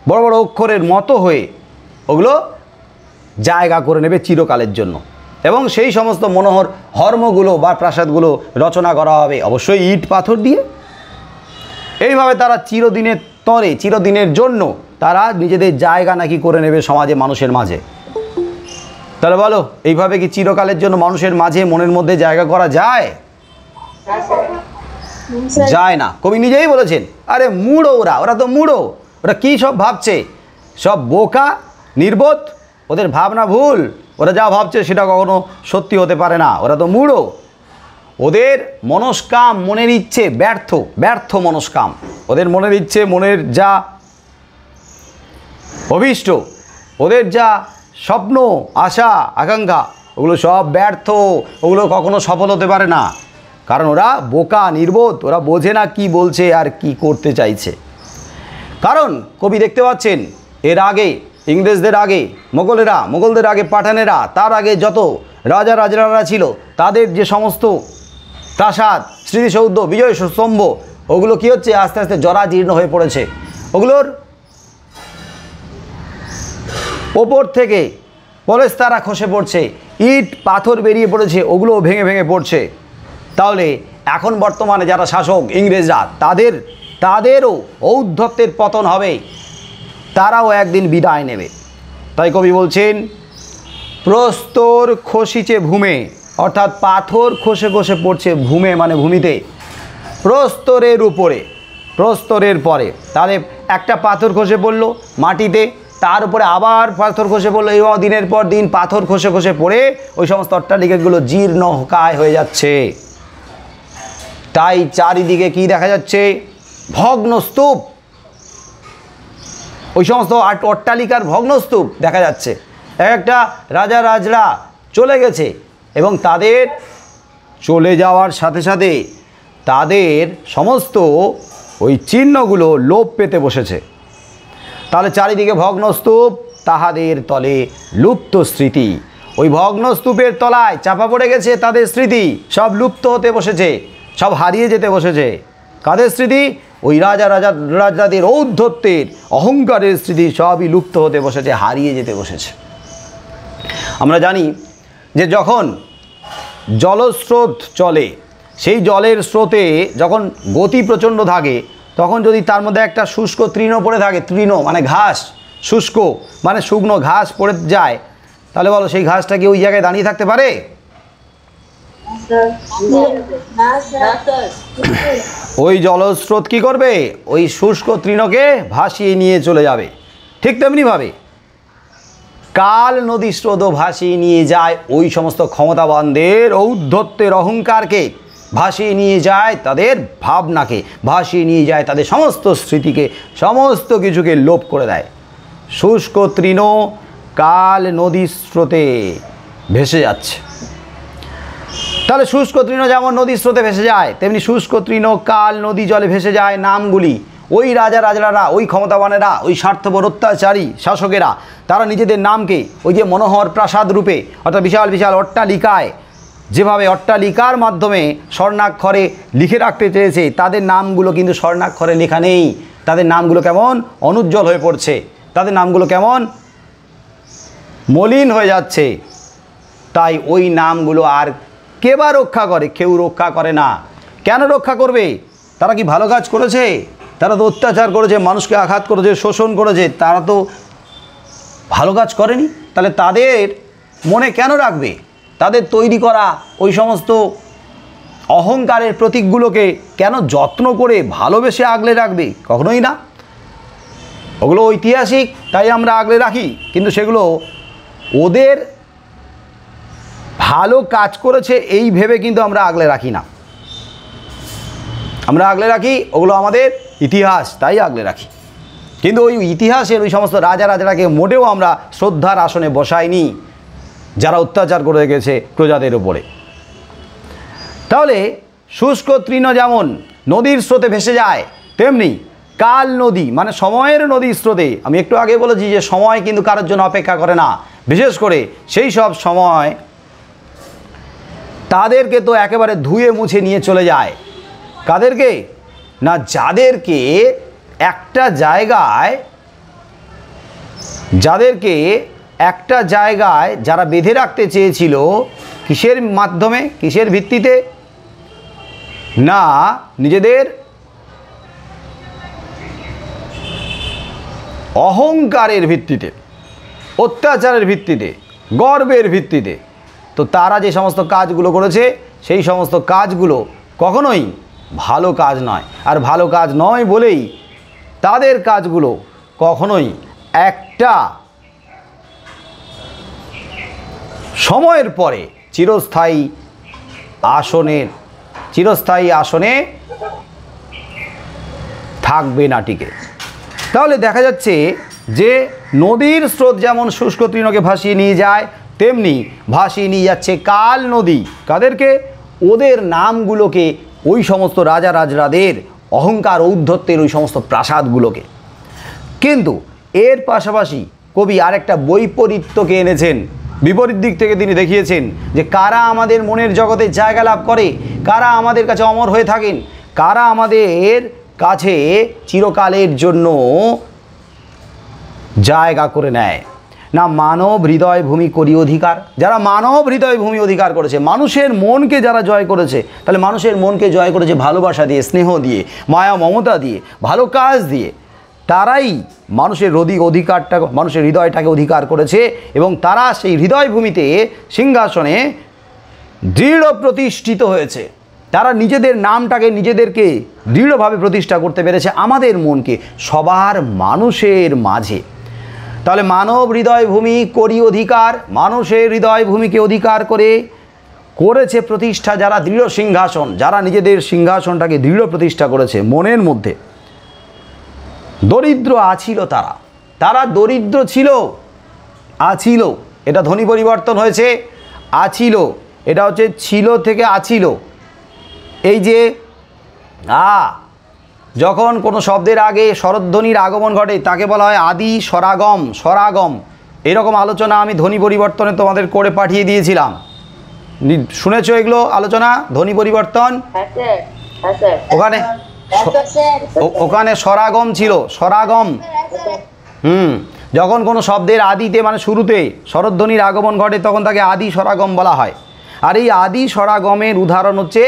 বড় বড় অক্ষরের মতো হয়ে ওগুলো জায়গা করে নেবে চিরকালের জন্য। এবং সেই সমস্ত মনোহর হর্মগুলো বা প্রাসাদগুলো রচনা করা হবে অবশ্যই ইট পাথর দিয়ে। এইভাবে তারা চিরদিনের তরে, চিরদিনের জন্য তারা নিজেদের জায়গা নাকি করে নেবে সমাজে, মানুষের মাঝে। তাহলে বলো, এইভাবে কি চিরকালের জন্য মানুষের মাঝে মনের মধ্যে জায়গা করা যায়? যায় না। কবি নিজেই বলেছেন, আরে মুড়ো ওরা তো মুড়ো, ওরা কী সব ভাবছে, সব বোকা নির্বোধ, ওদের ভাবনা ভুল, ওরা যা ভাবছে সেটা কখনো সত্যি হতে পারে না, ওরা তো মুড়ো। ওদের মনস্কাম, মনের ইচ্ছে ব্যর্থ মনস্কাম, ওদের মনের ইচ্ছে, মনের যা অভীষ্ট, ওদের যা স্বপ্ন, আশা, আকাঙ্ক্ষা, ওগুলো সব ব্যর্থ, ওগুলো কখনো সফল হতে পারে না। কারণ ওরা বোকা নির্বোধ, ওরা বোঝে না কি বলছে আর কি করতে চাইছে। কারণ কবি দেখতে পাচ্ছেন এর আগে ইংরেজদের আগে মোগলদের আগে পাঠানেরা, তার আগে যত রাজা রাজরারা ছিল, তাদের যে সমস্ত প্রাসাদ, স্মৃতিসৌধ, বিজয় স্তম্ভ, ওগুলো কী হচ্ছে, আস্তে আস্তে জরাজীর্ণ হয়ে পড়েছে। ওগুলোর ওপর থেকে পলেস্তারা খসে পড়ছে, ইট পাথর বেরিয়ে পড়েছে, ওগুলো ভেঙে ভেঙে পড়ছে। তাহলে এখন বর্তমানে যারা শাসক ইংরেজরা, তাদেরও ঔদ্ধত্যের পতন হবে, তারাও একদিন বিদায় নেবে। তাই কবি বলছেন, প্রস্তর খসিছে ভূমে, অর্থাৎ পাথর খসে খসে পড়ছে ভূমে মানে ভূমিতে, প্রস্তরের উপরে, প্রস্তরের পরে। তাহলে একটা পাথর খসে পড়লো মাটিতে, তার উপরে আবার পাথর খসে পড়লো, এবং দিনের পর দিন পাথর খসে খসে পড়ে ওই সমস্ত অট্টালিকাগুলো জীর্ণকায় হয়ে যাচ্ছে। তাই চারিদিকে কি দেখা যাচ্ছে, ভগ্নস্তূপ, ওই সমস্ত অট্টালিকার ভগ্নস্তূপ দেখা যাচ্ছে। একটা রাজা রাজরা চলে গেছে, এবং তাদের চলে যাওয়ার সাথে সাথে তাদের সমস্ত ওই চিহ্নগুলো লোপ পেতে বসেছে। তাহলে চারিদিকে ভগ্নস্তূপ, তাহাদের তলে লুপ্ত স্মৃতি। ওই ভগ্নস্তূপের তলায় চাপা পড়ে গেছে তাদের স্মৃতি, সব লুপ্ত হতে বসেছে, সব হারিয়ে যেতে বসেছে। কাদের স্মৃতি? ওই রাজাদের ঔদ্ধত্যের, অহংকারের স্মৃতি সবই লুপ্ত হতে বসেছে, হারিয়ে যেতে বসেছে। আমরা জানি যে যখন জলস্রোত চলে, সেই জলের স্রোতে যখন গতি প্রচণ্ড থাকে, তখন যদি তার মধ্যে একটা শুষ্ক তৃণ পড়ে থাকে, তৃণ মানে ঘাস, শুষ্ক মানে শুকনো ঘাস পড়ে যায়, তাহলে বলো সেই ঘাসটা কি ওই জায়গায় দাঁড়িয়ে থাকতে পারে? ওই জলস্রোত কি করবে? ওই শুষ্ক তৃণকে ভাসিয়ে নিয়ে চলে যাবে। ঠিক তেমনিভাবে কাল নদী স্রোতও ভাসিয়ে নিয়ে যায় ওই সমস্ত ক্ষমতাবানদের ঔদ্ধত্যের অহংকারকে, ভাসিয়ে নিয়ে যায় তাদের ভাবনাকে, ভাসিয়ে নিয়ে যায় তাদের সমস্ত স্মৃতিকে, সমস্ত কিছুকে লোপ করে দেয়। শুষ্ক তৃণ কাল নদী স্রোতে ভেসে যাচ্ছে। তাহলে শুষ্ক তৃণ যেমন নদীর স্রোতে ভেসে যায়, তেমনি শুষ্ক তৃণ কাল নদী জলে ভেসে যায় নামগুলি, ওই রাজারা, ওই ক্ষমতাবানেরা, ওই স্বার্থপর অত্যাচারী শাসকেরা তারা নিজেদের নামকে ওই যে মনোহর প্রাসাদ রূপে অর্থাৎ বিশাল বিশাল অট্টালিকায় যেভাবে অট্টালিকার মাধ্যমে স্বর্ণাক্ষরে লিখে রাখতে চেয়েছে, তাদের নামগুলো কিন্তু স্বর্ণাক্ষরে লেখা নেই। তাদের নামগুলো কেমন অনুজ্জ্বল হয়ে পড়ছে, তাদের নামগুলো কেমন মলিন হয়ে যাচ্ছে। তাই ওই নামগুলো আর কে বা রক্ষা করে? কেউ রক্ষা করে না। কেন রক্ষা করবে? তারা কি ভালো কাজ করেছে? তারা তো অত্যাচার করেছে, মানুষকে আঘাত করেছে, শোষণ করেছে, তারা তো ভালো কাজ করেনি। তাহলে তাদের মনে কেন রাখবে? তাদের তৈরি করা ওই সমস্ত অহংকারের প্রতীকগুলোকে কেন যত্ন করে ভালোবেসে আগলে রাখবে? কখনোই না। ওগুলো ঐতিহাসিক, তাই আমরা আগলে রাখি, কিন্তু সেগুলো ওদের ভালো কাজ করেছে এই ভেবে কিন্তু আমরা আগলে রাখি না। আমরা আগলে রাখি ওগুলো আমাদের ইতিহাস, তাই আগলে রাখি। কিন্তু ওই ইতিহাসের ওই সমস্ত রাজারাকে মোটেও আমরা শ্রদ্ধার আসনে বসাইনি, যারা অত্যাচার করে গেছে প্রজাদের উপরে। তাহলে শুষ্ক তৃণ যেমন নদীর স্রোতে ভেসে যায়, তেমনি কাল নদী মানে সময়ের নদীর স্রোতে, আমি একটু আগে বলেছি যে সময় কিন্তু কারোর জন্য অপেক্ষা করে না। বিশেষ করে সেই সব সময় তাদেরকে তো একেবারে ধুয়ে মুছে নিয়ে চলে যায়। কাদেরকে? না, যাদেরকে একটা জায়গায় যারা বেঁধে রাখতে চেয়েছিল, কিসের মাধ্যমে, কিসের ভিত্তিতে? না, নিজেদের অহংকারের ভিত্তিতে, অত্যাচারের ভিত্তিতে, গর্বের ভিত্তিতে। তো তারা যে সমস্ত কাজগুলো করেছে সেই সমস্ত কাজগুলো কখনোই ভালো কাজ নয়। আর ভালো কাজ নয় বলেই তাদের কাজগুলো কখনোই একটা সময়ের পরে চিরস্থায়ী আসনে থাকবে না টিকে। তাহলে দেখা যাচ্ছে যে নদীর স্রোত যেমন শুষ্ক তৃণকে ভাসিয়ে নিয়ে যায়, তেমনি ভাসিয়ে নিয়ে যাচ্ছে কাল নদী। কাদেরকে? ওদের নামগুলোকে, ওই সমস্ত রাজাদের অহংকার ঔদ্ধত্যের ওই সমস্ত প্রাসাদগুলোকে। কিন্তু এর পাশাপাশি কবি আরেকটা বৈপরীত্যকে এনেছেন। বিপরীত দিক থেকে তিনি দেখিয়েছেন যে কারা আমাদের মনের জগতে জায়গা লাভ করে, কারা আমাদের কাছে অমর হয়ে থাকেন, কারা আমাদের কাছে চিরকালের জন্য জায়গা করে নেয়। না, মানব হৃদয় ভূমি করি অধিকার। যারা মানব হৃদয় ভূমি অধিকার করেছে, মানুষের মনকে যারা জয় করেছে, তাহলে মানুষের মনকে জয় করেছে ভালোবাসা দিয়ে, স্নেহ দিয়ে, মায়া মমতা দিয়ে, ভালো কাজ দিয়ে, তারাই মানুষের মানুষের হৃদয়টাকে অধিকার করেছে। এবং তারা সেই হৃদয় ভূমিতে সিংহাসনে দৃঢ় প্রতিষ্ঠিত হয়েছে। তারা নিজেদের নামটাকে, নিজেদেরকে দৃঢ়ভাবে প্রতিষ্ঠা করতে পেরেছে আমাদের মনকে, সবার মানুষের মাঝে। তাহলে মানব হৃদয় ভূমি করি অধিকার, মানুষের হৃদয় ভূমিকে অধিকার করেছে প্রতিষ্ঠা যারা দৃঢ় সিংহাসন, যারা নিজেদের সিংহাসনটাকে দৃঢ় প্রতিষ্ঠা করেছে মনের মধ্যে। দরিদ্র আছিল তারা দরিদ্র ছিল, আছিল, এটা ধ্বনি পরিবর্তন হয়েছে, আছিল, এটা হচ্ছে ছিল থেকে আছিল। এই যে যখন কোনো শব্দের আগে স্বরধ্বনির আগমন ঘটে তাকে বলা হয় আদি স্বরাগম। এরকম আলোচনা আমি ধ্বনি পরিবর্তনে তোমাদের করে পাঠিয়ে দিয়েছিলাম। শুনেছো এগুলো আলোচনা? ধ্বনি পরিবর্তন ওখানে স্বরাগম ছিল, স্বরাগম। যখন কোনো শব্দের আদিতে মানে শুরুতে স্বরধ্বনির আগমন ঘটে তখন তাকে আদি স্বরাগম বলা হয়। আর এই আদি স্বরাগমের উদাহরণ হচ্ছে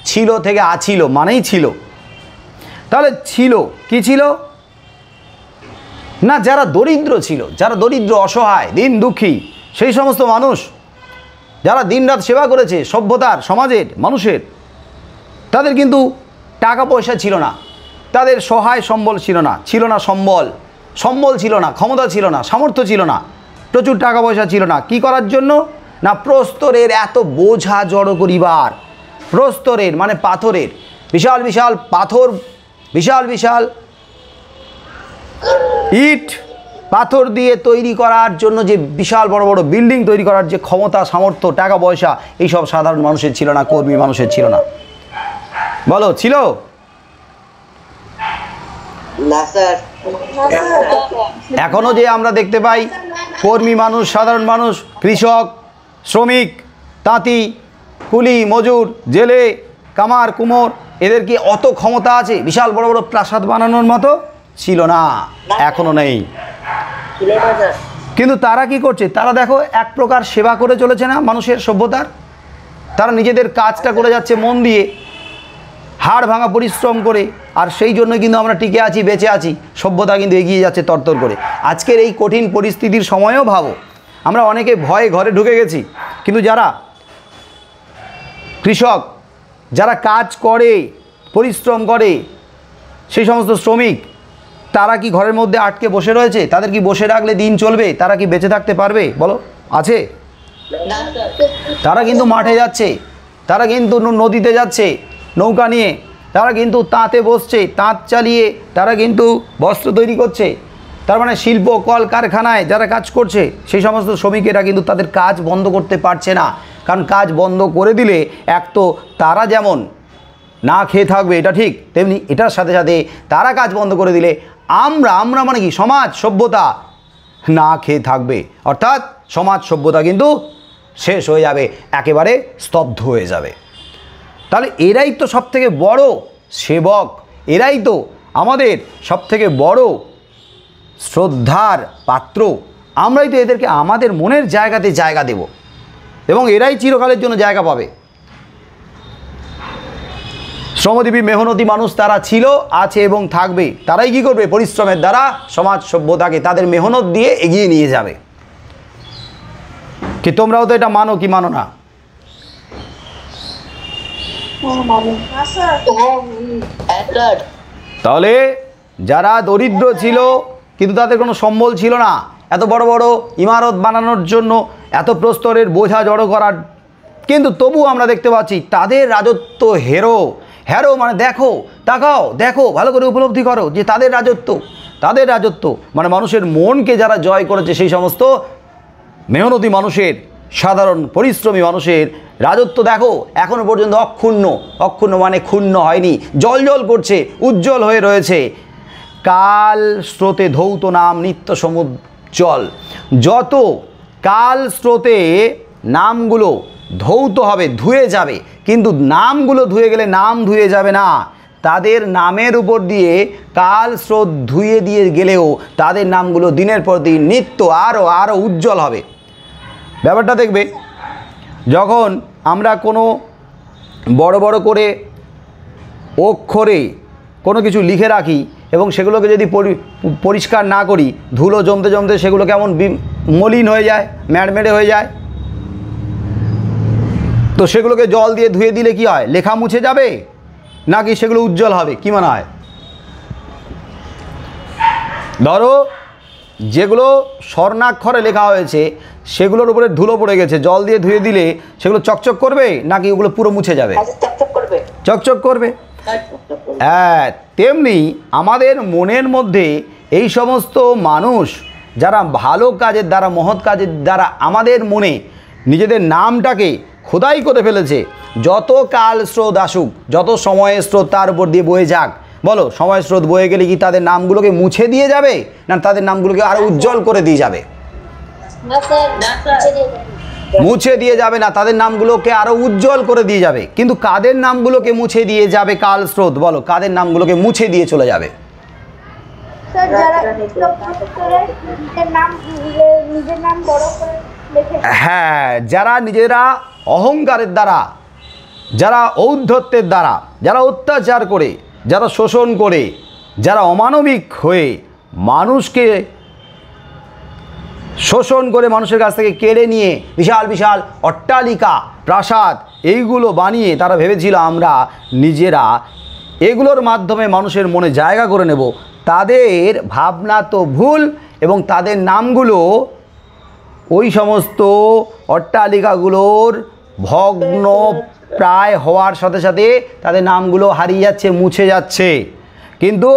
ছিল থেকে আছিল, মানেই ছিল। তাহলে ছিল কি ছিল? না, যারা দরিদ্র ছিল, যারা দরিদ্র, অসহায়, দিন দুঃখী, সেই সমস্ত মানুষ যারা দিনরাত সেবা করেছে সভ্যতার, সমাজের, মানুষের, তাদের কিন্তু টাকা পয়সা ছিল না, তাদের সহায় সম্বল ছিল না সম্বল ছিল না, ক্ষমতা ছিল না, সামর্থ্য ছিল না, প্রচুর টাকা পয়সা ছিল না। কি করার জন্য? না, প্রস্তরের এত বোঝা জড়ো করিবার। প্রস্তরের মানে পাথরের, বিশাল বিশাল পাথর, বিশাল বিশাল ইট পাথর দিয়ে তৈরি করার জন্য যে বিশাল বড় বড় বিল্ডিং তৈরি করার যে ক্ষমতা, সামর্থ্য, টাকা পয়সা, এইসব সাধারণ মানুষের ছিল না, কর্মী মানুষের ছিল না। বলো, ছিল? না স্যার। এখনও যে আমরা দেখতে পাই কর্মী মানুষ, সাধারণ মানুষ, কৃষক, শ্রমিক, তাঁতি, কুলি, মজুর, জেলে, কামার, কুমোর, এদের কি অত ক্ষমতা আছে বিশাল বড় বড় প্রাসাদ বানানোর মতো? ছিল না, এখনও নেই। ছিল না স্যার। কিন্তু তারা কি করছে? তারা দেখো এক প্রকার সেবা করে চলেছে না মানুষের, সভ্যতার। তারা নিজেদের কাজটা করে যাচ্ছে মন দিয়ে, হাড় ভাঙা পরিশ্রম করে। আর সেই জন্য কিন্তু আমরা টিকে আছি, বেঁচে আছি। সভ্যতা কিন্তু এগিয়ে যাচ্ছে তরতর করে। আজকের এই কঠিন পরিস্থিতির সময়েও ভাবো, আমরা অনেকে ভয়ে ঘরে ঢুকে গেছি, কিন্তু যারা কৃষক, যারা কাজ করে, পরিশ্রম করে, সেই সমস্ত শ্রমিক, তারা কি ঘরের মধ্যে আটকে বসে রয়েছে? তাদের কি বসে রাখলে দিন চলবে? তারা কি বেঁচে থাকতে পারবে বলো? আছে? না স্যার। তারা কিন্তু মাঠে যাচ্ছে, তারা কিন্তু নদীতে যাচ্ছে নৌকা নিয়ে, তারা কিন্তু তাঁতে বসছে, তাঁত চালিয়ে তারা কিন্তু বস্ত্র তৈরি করছে। তার মানে শিল্প কল কারখানায় যারা কাজ করছে, সেই সমস্ত শ্রমিকেরা কিন্তু তাদের কাজ বন্ধ করতে পারছে না। কারণ কাজ বন্ধ করে দিলে এক তো তারা যেমন না খেয়ে থাকবে, এটা ঠিক, তেমনি এটার সাথে সাথে তারা কাজ বন্ধ করে দিলে আমরা মানে কি সমাজ সভ্যতা না খেয়ে থাকবে। অর্থাৎ সমাজ সভ্যতা কিন্তু শেষ হয়ে যাবে, একেবারে স্তব্ধ হয়ে যাবে। তাহলে এরাই তো সবথেকে বড় সেবক, এরাই তো আমাদের সবথেকে বড় শ্রদ্ধার পাত্র। আমরাই তো এদেরকে আমাদের মনের জায়গাতে জায়গা দেব, এবং এরাই চিরকালের জন্য জায়গা পাবে। শ্রমজীবী মেহনতি মানুষ তারা ছিল, আছে এবং থাকবে। তারাই কি করবে? পরিশ্রমের দ্বারা সমাজ সভ্যতাকে তাদের মেহনত দিয়ে এগিয়ে নিয়ে যাবে। কি তোমরাও তো এটা মানো কি মানো না? না স্যার। হ্যাঁ স্যার। তাহলে যারা দরিদ্র ছিল কিন্তু তাদের কোনো সম্বল ছিল না এত বড় বড় ইমারত বানানোর জন্য, এত প্রস্তরের বোঝা জড়ো করার, কিন্তু তবু আমরা দেখতে পাচ্ছি তাদের রাজত্ব হেরো মানে দেখো, তাকাও, দেখো, ভালো করে উপলব্ধি করো যে তাদের রাজত্ব মানে মানুষের মনকে যারা জয় করেছে, সেই সমস্ত মেহনতি মানুষের, সাধারণ পরিশ্রমী মানুষের রাজত্ব দেখো এখনো পর্যন্ত অক্ষুণ্ণ মানে ক্ষুণ্ণ হয়নি, জল করছে, উজ্জ্বল হয়ে রয়েছে। কাল স্রোতে ধৌত নাম নিত্য সমুজ্জ্বল। যত কাল স্রোতে নামগুলো ধৌত হবে, ধুয়ে যাবে, কিন্তু নামগুলো ধুয়ে গেলে নাম ধুয়ে যাবে না। তাদের নামের উপর দিয়ে কাল স্রোত ধুয়ে দিয়ে গেলেও তাদের নামগুলো দিনের পর দিন নিত্য আরও উজ্জ্বল হবে। ব্যাপারটা দেখবে, যখন আমরা কোনো বড় বড় করে অক্ষরে কোনো কিছু লিখে রাখি এবং সেগুলোকে যদি পরিষ্কার না করি, ধুলো জমতে সেগুলো কেমন মলিন হয়ে যায়, ম্যাড়মেড়ে হয়ে যায়। তো সেগুলোকে জল দিয়ে ধুয়ে দিলে কি হয়? লেখা মুছে যাবে নাকি সেগুলো উজ্জ্বল হবে? কি মনে হয়? ধরো যেগুলো স্বর্ণাক্ষরে লেখা হয়েছে সেগুলোর উপরে ধুলো পড়ে গেছে, জল দিয়ে ধুয়ে দিলে সেগুলো চকচক করবে নাকি ওগুলো পুরো মুছে যাবে? চকচক করবে। চকচক করবে। হ্যাঁ, তেমনি আমাদের মনের মধ্যে এই সমস্ত মানুষ যারা ভালো কাজের দ্বারা, মহৎ কাজের দ্বারা আমাদের মনে নিজেদের নামটাকে খোদাই করে ফেলেছে, যত কাল স্রোত আসুক, যত সময়ের স্রোত তার উপর দিয়ে বয়ে যাক, বলো সময় স্রোত বয়ে গেলে কি তাদের নামগুলোকে মুছে দিয়ে যাবে না তাদের নামগুলোকে আরও উজ্জ্বল করে দিয়ে যাবে? মুছে দিয়ে যাবে না, তাদের নামগুলোকে আরও উজ্জ্বল করে দিয়ে যাবে। কিন্তু কাদের নামগুলোকে মুছে দিয়ে যাবে কাল স্রোত? বলো কাদের নামগুলোকে মুছে দিয়ে চলে যাবে? স্যার যারা নিজের নাম বড় করে লেখে, হ্যাঁ, যারা নিজেরা অহংকারের দ্বারা, যারা ঔদ্ধত্যের দ্বারা, যারা অত্যাচার করে, যারা শোষণ করে, যারা অমানবিক হয়ে মানুষকে শোষণ করে মানুষের কাছ থেকে কেড়ে নিয়ে বিশাল বিশাল অট্টালিকা, প্রাসাদ এইগুলো বানিয়ে তারা ভেবেছিল আমরা নিজেরা এগুলোর মাধ্যমে মানুষের মনে জায়গা করে নেব, তাদের ভাবনা তো ভুল। এবং তাদের নামগুলো ওই সমস্ত অট্টালিকাগুলোর ভগ্ন প্রায় হওয়ার সাথে সাথে তাদের নামগুলো হারিয়ে যাচ্ছে, মুছে যাচ্ছে। কিন্তু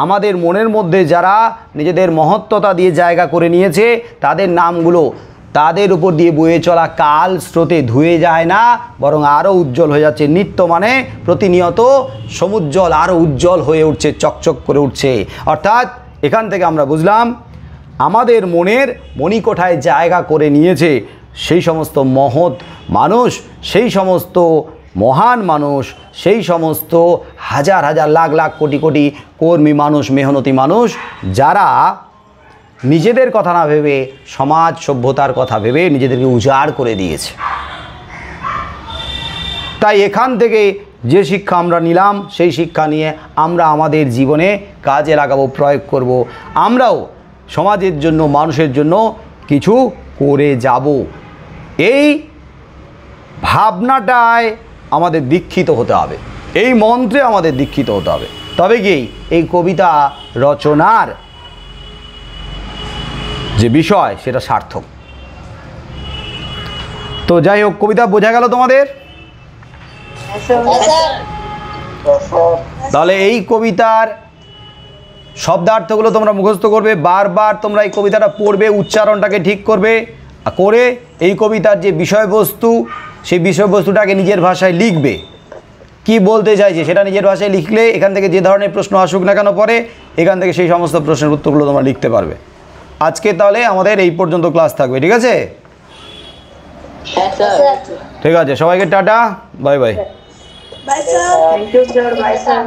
আমাদের মনের মধ্যে যারা নিজেদের মহত্বতা দিয়ে জায়গা করে নিয়েছে, তাদের নামগুলো তাদের উপর দিয়ে বয়ে চলা কাল স্রোতে ধুয়ে যায় না, বরং আরও উজ্জ্বল হয়ে যাচ্ছে। নিত্য মানে প্রতিনিয়ত সমুজ্জ্বল, আরও উজ্জ্বল হয়ে উঠছে, চকচক করে উঠছে। অর্থাৎ এখান থেকে আমরা বুঝলাম আমাদের মনের মণিকোঠায় জায়গা করে নিয়েছে সেই সমস্ত মহৎ মানুষ, সেই সমস্ত মহান মানুষ, সেই সমস্ত হাজার হাজার লাখ লাখ কোটি কোটি কর্মী মানুষ, মেহনতি মানুষ, যারা নিজেদের কথা না ভেবে সমাজ সভ্যতার কথা ভেবে নিজেদেরকে উজাড় করে দিয়েছে। তাই এখান থেকে যে শিক্ষা আমরা নিলাম, সেই শিক্ষা নিয়ে আমরা আমাদের জীবনে কাজে লাগাবো, প্রয়োগ করব। আমরাও সমাজের জন্য, মানুষের জন্য কিছু করে যাব। এই ভাবনাটায় আমাদের দীক্ষিত হতে হবে, এই মন্ত্রে আমাদের দীক্ষিত হতে হবে, তবে কি এই কবিতা রচনার যে বিষয় সেটা সার্থক। তো যাই হোক, কবিতা বোঝা গেল তোমাদের? তাহলে এই কবিতার শব্দার্থগুলো তোমরা মুখস্থ করবে, বারবার তোমরা এই কবিতাটা পড়বে, উচ্চারণটাকে ঠিক করবে, করে এই কবিতার যে বিষয়বস্তু, সেই বিষয়বস্তুটাকে নিজের ভাষায় লিখবে। কি বলতে চাইছে সেটা নিজের ভাষায় লিখলে এখান থেকে যে ধরনের প্রশ্ন আসুক না কেন পরে, এখান থেকে সেই সমস্ত প্রশ্নের উত্তরগুলো তোমরা লিখতে পারবে। আজকে তাহলে আমাদের এই পর্যন্ত ক্লাস থাকবে, ঠিক আছে? হ্যাঁ স্যার। ঠিক আছে, সবাইকে tata, bye bye. Bye sir. Thank you sir, bye sir.